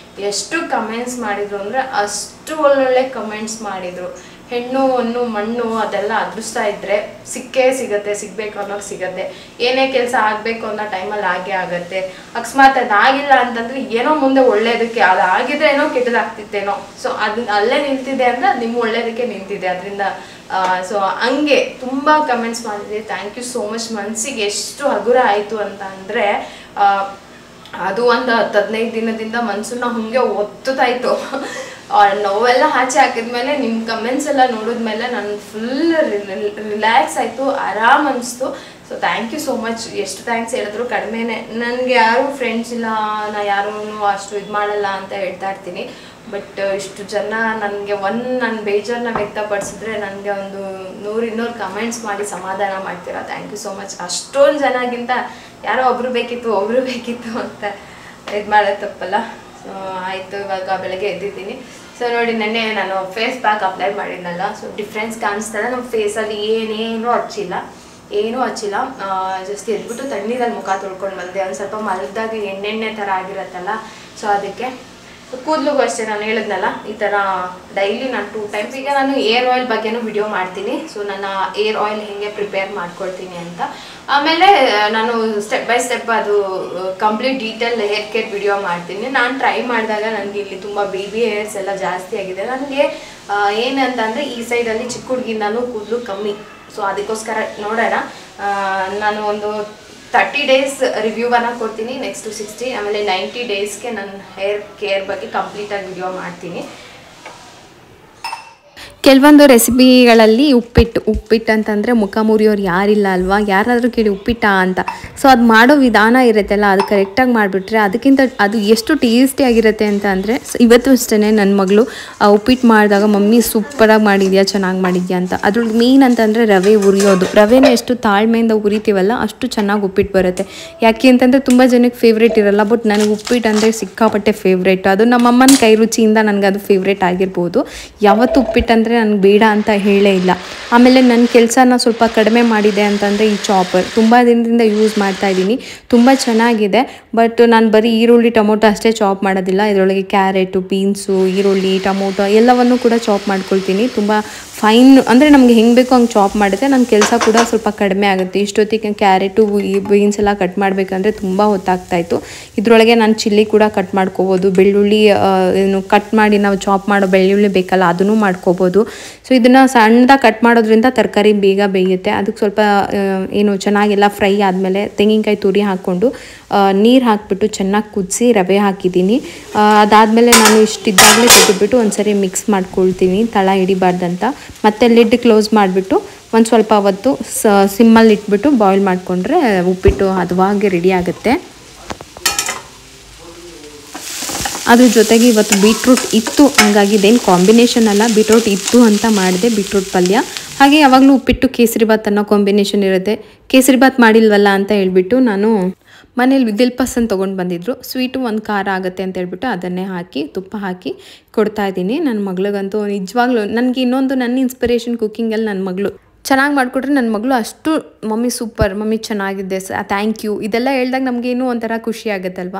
ಎಷ್ಟು ಕಮೆಂಟ್ಸ್ ಮಾಡಿದ್ರು ಅಂದರೆ ಅಷ್ಟು ಒಳ್ಳೊಳ್ಳೆ ಕಮೆಂಟ್ಸ್ ಮಾಡಿದರು. ಹೆಣ್ಣು ಹೊನ್ನು ಮಣ್ಣು ಅದೆಲ್ಲ ಅದೃಷ್ಟ ಇದ್ದರೆ ಸಿಗಬೇಕು ಅನ್ನೋದು ಸಿಗುತ್ತೆ. ಏನೇ ಕೆಲಸ ಆಗಬೇಕು ಅನ್ನೋ ಟೈಮಲ್ಲಿ ಆಗೇ ಅಕಸ್ಮಾತ್ ಅದಾಗಿಲ್ಲ ಅಂತಂದರೆ ಏನೋ ಮುಂದೆ ಒಳ್ಳೇದಕ್ಕೆ, ಅದು ಆಗಿದ್ರೆ ಏನೋ ಕೆಟ್ಟದಾಗ್ತಿತ್ತೇನೋ. ಸೊ ಅದು ಅಲ್ಲೇ ನಿಂತಿದೆ ಅಂದರೆ ಅದು ನಿಮ್ಮ ಒಳ್ಳೇದಕ್ಕೆ ನಿಂತಿದೆ. ಅದರಿಂದ ಸೊ ಹಂಗೆ ತುಂಬ ಕಮೆಂಟ್ಸ್ ಮಾಡಿದ್ರಿ. Thank you so much. ಮನಸ್ಸಿಗೆ ಎಷ್ಟು ಹಗುರ ಆಯಿತು ಅಂತ ಅಂದರೆ, ಅದು ಒಂದು 10-15 ದಿನದಿಂದ ಮನಸ್ಸನ್ನ ಹಂಗೆ ಒತ್ತುತ್ತಾಯಿತು. ನೋವೆಲ್ಲ ಆಚೆ ಹಾಕಿದ್ಮೇಲೆ ನಿಮ್ಮ ಕಮೆಂಟ್ಸ್ ಎಲ್ಲ ನೋಡಿದ್ಮೇಲೆ ನಾನು ಫುಲ್ ರಿಲ್ಯಾಕ್ಸ್ ಆಯಿತು, ಆರಾಮ್ ಅನಿಸ್ತು. So thank you so much. ಎಷ್ಟು ಥ್ಯಾಂಕ್ಸ್ ಹೇಳಿದ್ರು ಕಡಿಮೆನೇ. ನನಗೆ ಯಾರೂ ಫ್ರೆಂಡ್ಸ್ ಇಲ್ಲ, ನಾನು ಯಾರೂ ಅಷ್ಟು ಇದು ಮಾಡಲ್ಲ ಅಂತ ಹೇಳ್ತಾ ಇರ್ತೀನಿ. ಬಟ್ ಇಷ್ಟು ಜನ ನನಗೆ ನನ್ನ ಬೇಜಾರನ್ನ ವ್ಯಕ್ತಪಡಿಸಿದ್ರೆ ನನಗೆ ಒಂದು 100-200 ಕಮೆಂಟ್ಸ್ ಮಾಡಿ ಸಮಾಧಾನ ಮಾಡ್ತೀರಾ. Thank you so much. ಅಷ್ಟೊಂದು ಜನಗಿಂತ ಯಾರೋ ಒಬ್ರು ಬೇಕಿತ್ತು ಅಂತ ಇದು ಮಾಡೋದು ತಪ್ಪಲ್ಲ. ಸೊ ಆಯಿತು, ಇವಾಗ ಬೆಳಗ್ಗೆ ಎದ್ದಿದ್ದೀನಿ. ಸೊ ನೋಡಿ, ನೆನ್ನೆ ನಾನು ಫೇಸ್ ಪ್ಯಾಕ್ ಅಪ್ಲೈ ಮಾಡಿದ್ನಲ್ಲ, ಸೊ ಡಿಫ್ರೆನ್ಸ್ ಕಾಣಿಸ್ತದೆ. ನಮ್ಮ ಫೇಸಲ್ಲಿ ಏನೂ ಹಚ್ಚಿಲ್ಲ. ಜಸ್ಟ್ ಎದ್ಬಿಟ್ಟು ತಣ್ಣೀರಲ್ಲಿ ಮುಖ ತೊಳ್ಕೊಂಡು ಬಂದೆ. ಒಂದು ಸ್ವಲ್ಪ ಮಲಗಿದಾಗ ಎಣ್ಣೆ ಥರ ಆಗಿರತ್ತಲ್ಲ, ಸೊ ಅದಕ್ಕೆ. ಕೂದಲಿಗೂ ಅಷ್ಟೇ, ನಾನು ಹೇಳಿದ್ನಲ್ಲ ಈ ಥರ ಡೈಲಿ ನಾನು 2 ಟೈಮ್ಸ್. ಈಗ ನಾನು ಏರ್ ಆಯಿಲ್ ಬಗ್ಗೆನೂ ವಿಡಿಯೋ ಮಾಡ್ತೀನಿ. ಸೊ ನನ್ನ ಏರ್ ಆಯಿಲ್ ಹೇಗೆ ಪ್ರಿಪೇರ್ ಮಾಡ್ಕೊಳ್ತೀನಿ ಅಂತ. ಆಮೇಲೆ ನಾನು ಸ್ಟೆಪ್ ಬೈ ಸ್ಟೆಪ್ ಅದು complete detail hair care video ಮಾಡ್ತೀನಿ. ನಾನು ಟ್ರೈ ಮಾಡಿದಾಗ ನನಗೆ ಇಲ್ಲಿ ತುಂಬ ಬೇಬಿ ಹೇರ್ಸ್ ಎಲ್ಲ ಜಾಸ್ತಿ ಆಗಿದೆ. ನನಗೆ ಏನಂತಂದರೆ ಈ ಸೈಡಲ್ಲಿ ಚಿಕ್ಕ ಹುಡುಗಿಂದನೂ ಕೂದಲು ಕಮ್ಮಿ. ಸೊ ಅದಕ್ಕೋಸ್ಕರ ನೋಡೋಣ, ನಾನು ಒಂದು 30 ಡೇಸ್ ರಿವ್ಯೂವನ್ನು ಕೊಡ್ತೀನಿ, ನೆಕ್ಸ್ಟ್ 60, ಆಮೇಲೆ 90 ಡೇಸ್ಗೆ ನಾನು ಹೇರ್ ಕೇರ್ ಬಗ್ಗೆ ಕಂಪ್ಲೀಟಾಗಿ ವಿಡಿಯೋ ಮಾಡ್ತೀನಿ. ಕೆಲವೊಂದು ರೆಸಿಪಿಗಳಲ್ಲಿ ಉಪ್ಪಿಟ್ಟು ಅಂತಂದರೆ ಮುಖ ಮುರಿಯೋರು ಯಾರಿಲ್ಲ ಅಲ್ವಾ, ಯಾರಾದರೂ ಕೇಳಿ ಉಪ್ಪಿಟ್ಟ ಅಂತ. ಸೊ ಅದು ಮಾಡೋ ವಿಧಾನ ಇರುತ್ತಲ್ಲ, ಅದು ಕರೆಕ್ಟಾಗಿ ಮಾಡಿಬಿಟ್ರೆ ಅದಕ್ಕಿಂತ ಅದು ಎಷ್ಟು ಟೇಸ್ಟಿಯಾಗಿರುತ್ತೆ ಅಂತ ಅಂದರೆ, ಇವತ್ತು ಅಷ್ಟೇ ನನ್ನ ಮಗಳು ಉಪ್ಪಿಟ್ಟು ಮಾಡಿದಾಗ ಮಮ್ಮಿ ಸೂಪರಾಗಿ ಮಾಡಿದ್ಯಾ, ಚೆನ್ನಾಗಿ ಮಾಡಿದ್ಯಾ ಅಂತ. ಅದ್ರೊಳಗೆ ಮೇನ್ ಅಂತಂದರೆ ರವೆ ಹುರಿಯೋದು. ರವೆನ ಎಷ್ಟು ತಾಳ್ಮೆಯಿಂದ ಹುರಿತೀವಲ್ಲ ಅಷ್ಟು ಚೆನ್ನಾಗಿ ಉಪ್ಪಿಟ್ಟು ಬರುತ್ತೆ. ಯಾಕೆ ಅಂತಂದರೆ ತುಂಬ ಜನಕ್ಕೆ ಫೇವ್ರೇಟ್ ಇರಲ್ಲ, ಬಟ್ ನನಗೆ ಉಪ್ಪಿಟ್ಟು ಅಂದರೆ ಸಿಕ್ಕಾಪಟ್ಟೆ ಫೇವ್ರೇಟ್. ಅದು ನಮ್ಮಮ್ಮನ ಕೈ ರುಚಿಯಿಂದ ನನಗೆ ಅದು ಫೇವ್ರೇಟ್ ಆಗಿರ್ಬೋದು. ಯಾವತ್ತು ಉಪ್ಪಿಟ್ಟು ಅಂದರೆ ನನಗೆ ಬೇಡ ಅಂತ ಹೇಳೇ ಇಲ್ಲ. ಆಮೇಲೆ ನನ್ನ ಕೆಲಸನ ಸ್ವಲ್ಪ ಕಡಿಮೆ ಮಾಡಿದೆ ಅಂತಂದರೆ ಈ ಚಾಪರ್ ತುಂಬ ದಿನದಿಂದ ಯೂಸ್ ಮಾಡ್ತಾ ಇದ್ದೀನಿ, ತುಂಬ ಚೆನ್ನಾಗಿದೆ. ಬಟ್ ನಾನು ಬರೀ ಈರುಳ್ಳಿ ಟೊಮೊಟೊ ಅಷ್ಟೇ ಚಾಪ್ ಮಾಡೋದಿಲ್ಲ, ಇದರೊಳಗೆ ಕ್ಯಾರೆಟು, ಬೀನ್ಸು, ಈರುಳ್ಳಿ, ಟೊಮೊಟೊ ಎಲ್ಲವನ್ನೂ ಕೂಡ ಚಾಪ್ ಮಾಡ್ಕೊಳ್ತೀನಿ. ತುಂಬ ಫೈನ್ ಅಂದರೆ ನಮಗೆ ಹೆಂಗೆ ಬೇಕೋ ಹಂಗೆ ಚಾಪ್ ಮಾಡುತ್ತೆ. ನನ್ನ ಕೆಲಸ ಕೂಡ ಸ್ವಲ್ಪ ಕಡಿಮೆ ಆಗುತ್ತೆ. ಇಷ್ಟೊತ್ತಿಗೆ ಕ್ಯಾರೆಟು, ಬೀನ್ಸ್ ಎಲ್ಲ ಕಟ್ ಮಾಡಬೇಕಂದ್ರೆ ತುಂಬ ಹೊತ್ತಾಗ್ತಾಯಿತ್ತು. ಇದರೊಳಗೆ ನಾನು ಚಿಲ್ಲಿ ಕೂಡ ಕಟ್ ಮಾಡ್ಕೋಬೋದು, ಬೆಳ್ಳುಳ್ಳಿ ಏನು ಕಟ್ ಮಾಡಿ ನಾವು ಚಾಪ್ ಮಾಡೋ ಬೆಳ್ಳುಳ್ಳಿ ಬೇಕಲ್ಲ ಅದನ್ನು ಮಾಡ್ಕೋಬೋದು. ಸೊ ಇದನ್ನು ಸಣ್ಣದಾಗಿ ಕಟ್ ಮಾಡೋದ್ರಿಂದ ತರಕಾರಿ ಬೇಗ ಬೇಯುತ್ತೆ. ಅದಕ್ಕೆ ಸ್ವಲ್ಪ ಏನು ಚೆನ್ನಾಗೆಲ್ಲ ಫ್ರೈ ಆದಮೇಲೆ ತೆಂಗಿನಕಾಯಿ ತುರಿ ಹಾಕ್ಕೊಂಡು ನೀರು ಹಾಕಿಬಿಟ್ಟು ಚೆನ್ನಾಗಿ ಕುದಿಸಿ ರವೆ ಹಾಕಿದ್ದೀನಿ. ಅದಾದಮೇಲೆ ನಾನು ಇಷ್ಟಿದ್ದಾಗಲೇ ತೆಗೆದುಬಿಟ್ಟು ಒಂದ್ಸರಿ ಮಿಕ್ಸ್ ಮಾಡ್ಕೊಳ್ತೀನಿ ತಳ ಹಿಡಿಬಾರ್ದಂತ. ಮತ್ತು ಲಿಡ್ ಕ್ಲೋಸ್ ಮಾಡಿಬಿಟ್ಟು ಒಂದು ಸ್ವಲ್ಪ ಹೊತ್ತು ಸಿಮ್ಮಲ್ಲಿ ಇಟ್ಬಿಟ್ಟು ಬಾಯ್ಲ್ ಮಾಡಿಕೊಂಡ್ರೆ ಉಪ್ಪಿಟ್ಟು ಹದವಾಗಿ ರೆಡಿ ಆಗುತ್ತೆ. ಅದ್ರ ಜೊತೆಗೆ ಇವತ್ತು ಬೀಟ್ರೂಟ್ ಇತ್ತು, ಹಾಗಾಗಿ ಇದೇನು ಕಾಂಬಿನೇಷನ್ ಅಲ್ಲ, ಬೀಟ್ರೂಟ್ ಇತ್ತು ಅಂತ ಮಾಡಿದೆ, ಬೀಟ್ರೂಟ್ ಪಲ್ಯ. ಹಾಗೆ ಯಾವಾಗಲೂ ಉಪ್ಪಿಟ್ಟು ಕೇಸರಿಬಾತ್ ಅನ್ನೋ ಕಾಂಬಿನೇಷನ್ ಇರುತ್ತೆ. ಕೇಸರಿಬಾತ್ ಮಾಡಿಲ್ವಲ್ಲ ಅಂತ ಹೇಳ್ಬಿಟ್ಟು ನಾನು ಮನೇಲಿ ದಿಲ್ಪಸನ್ ತೊಗೊಂಡು ಬಂದಿದ್ರು. ಸ್ವೀಟು ಒಂದು ಖಾರ ಆಗುತ್ತೆ ಅಂತ ಹೇಳ್ಬಿಟ್ಟು ಅದನ್ನೇ ಹಾಕಿ ತುಪ್ಪ ಹಾಕಿ ಕೊಡ್ತಾಯಿದ್ದೀನಿ. ನನ್ನ ಮಗಳಿಗಂತೂ ನಿಜವಾಗ್ಲೂ ನನಗೆ ಇನ್ನೊಂದು ನನ್ನ ಇನ್ಸ್ಪಿರೇಷನ್ ಕುಕ್ಕಿಂಗಲ್ಲಿ ನನ್ನ ಮಗಳು ಚೆನ್ನಾಗಿ ಮಾಡಿಕೊಟ್ರೆ ನನ್ನ ಮಗಳು ಅಷ್ಟು ಮಮ್ಮಿ ಸೂಪರ್, ಮಮ್ಮಿ ಚೆನ್ನಾಗಿದೆ, ಥ್ಯಾಂಕ್ ಯು ಇದೆಲ್ಲ ಹೇಳ್ದಾಗ ನಮಗೇನು ಒಂಥರ ಖುಷಿ ಆಗುತ್ತಲ್ವ.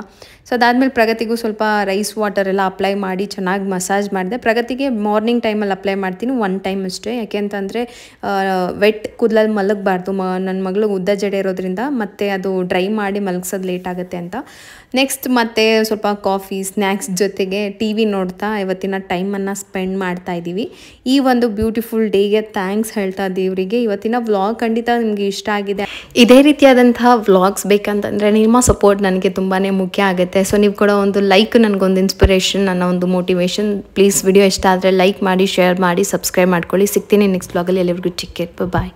ಸೊ ಅದಾದಮೇಲೆ ಪ್ರಗತಿಗೂ ಸ್ವಲ್ಪ ರೈಸ್ ವಾಟರ್ ಎಲ್ಲ ಅಪ್ಲೈ ಮಾಡಿ ಚೆನ್ನಾಗಿ ಮಸಾಜ್ ಮಾಡಿದೆ. ಪ್ರಗತಿಗೆ ಮಾರ್ನಿಂಗ್ ಟೈಮಲ್ಲಿ ಅಪ್ಲೈ ಮಾಡ್ತೀನಿ, ಒನ್ ಟೈಮ್ ಅಷ್ಟೇ. ಯಾಕೆ ಅಂತಂದರೆ ವೆಟ್ ಕೂದಲಲ್ಲಿ ಮಲಗಬಾರ್ದು, ನನ್ನ ಮಗಳು ಉದ್ದ ಜಡೆ ಇರೋದ್ರಿಂದ ಮತ್ತೆ ಅದು ಡ್ರೈ ಮಾಡಿ ಮಲಗಿಸೋದು ಲೇಟ್ ಆಗುತ್ತೆ ಅಂತ. ನೆಕ್ಸ್ಟ್ ಮತ್ತೆ ಸ್ವಲ್ಪ ಕಾಫಿ ಸ್ನ್ಯಾಕ್ಸ್ ಜೊತೆಗೆ ಟಿ ವಿ ನೋಡ್ತಾ ಇವತ್ತಿನ ಟೈಮನ್ನು ಸ್ಪೆಂಡ್ ಮಾಡ್ತಾ ಇದ್ದೀವಿ. ಈ ಒಂದು ಬ್ಯೂಟಿಫುಲ್ ಡೇಗೆ ಥ್ಯಾಂಕ್ಸ್ ಹೇಳ್ತಾ ದೇವರಿಗೆ. ಇವತ್ತಿನ ವ್ಲಾಗ್ ಖಂಡಿತ ನಿಮಗೆ ಇಷ್ಟ ಆಗಿದೆ. ಇದೇ ರೀತಿಯಾದಂತಹ ವ್ಲಾಗ್ಸ್ ಬೇಕಂತಂದರೆ ನಿಮ್ಮ ಸಪೋರ್ಟ್ ನನಗೆ ತುಂಬಾ ಮುಖ್ಯ ಆಗುತ್ತೆ. ಸೊ ನೀವು ಕೂಡ ಒಂದು ಲೈಕ್ ನನಗೊಂದು ಇನ್ಸ್ಪಿರೇಷನ್, ನನ್ನ ಒಂದು ಮೋಟಿವೇಶನ್. ಪ್ಲೀಸ್ ವಿಡಿಯೋ ಇಷ್ಟ ಆದರೆ ಲೈಕ್ ಮಾಡಿ, ಶೇರ್ ಮಾಡಿ, ಸಬ್ಸ್ಕ್ರೈಬ್ ಮಾಡ್ಕೊಳ್ಳಿ. ಸಿಗ್ತೀನಿ ನೆಕ್ಸ್ಟ್ ವ್ಲಾಗಲ್ಲಿ. ಎಲ್ಲರಿಗೂ ಟೇಕ್ ಕೇರ್, ಬಾಯ್.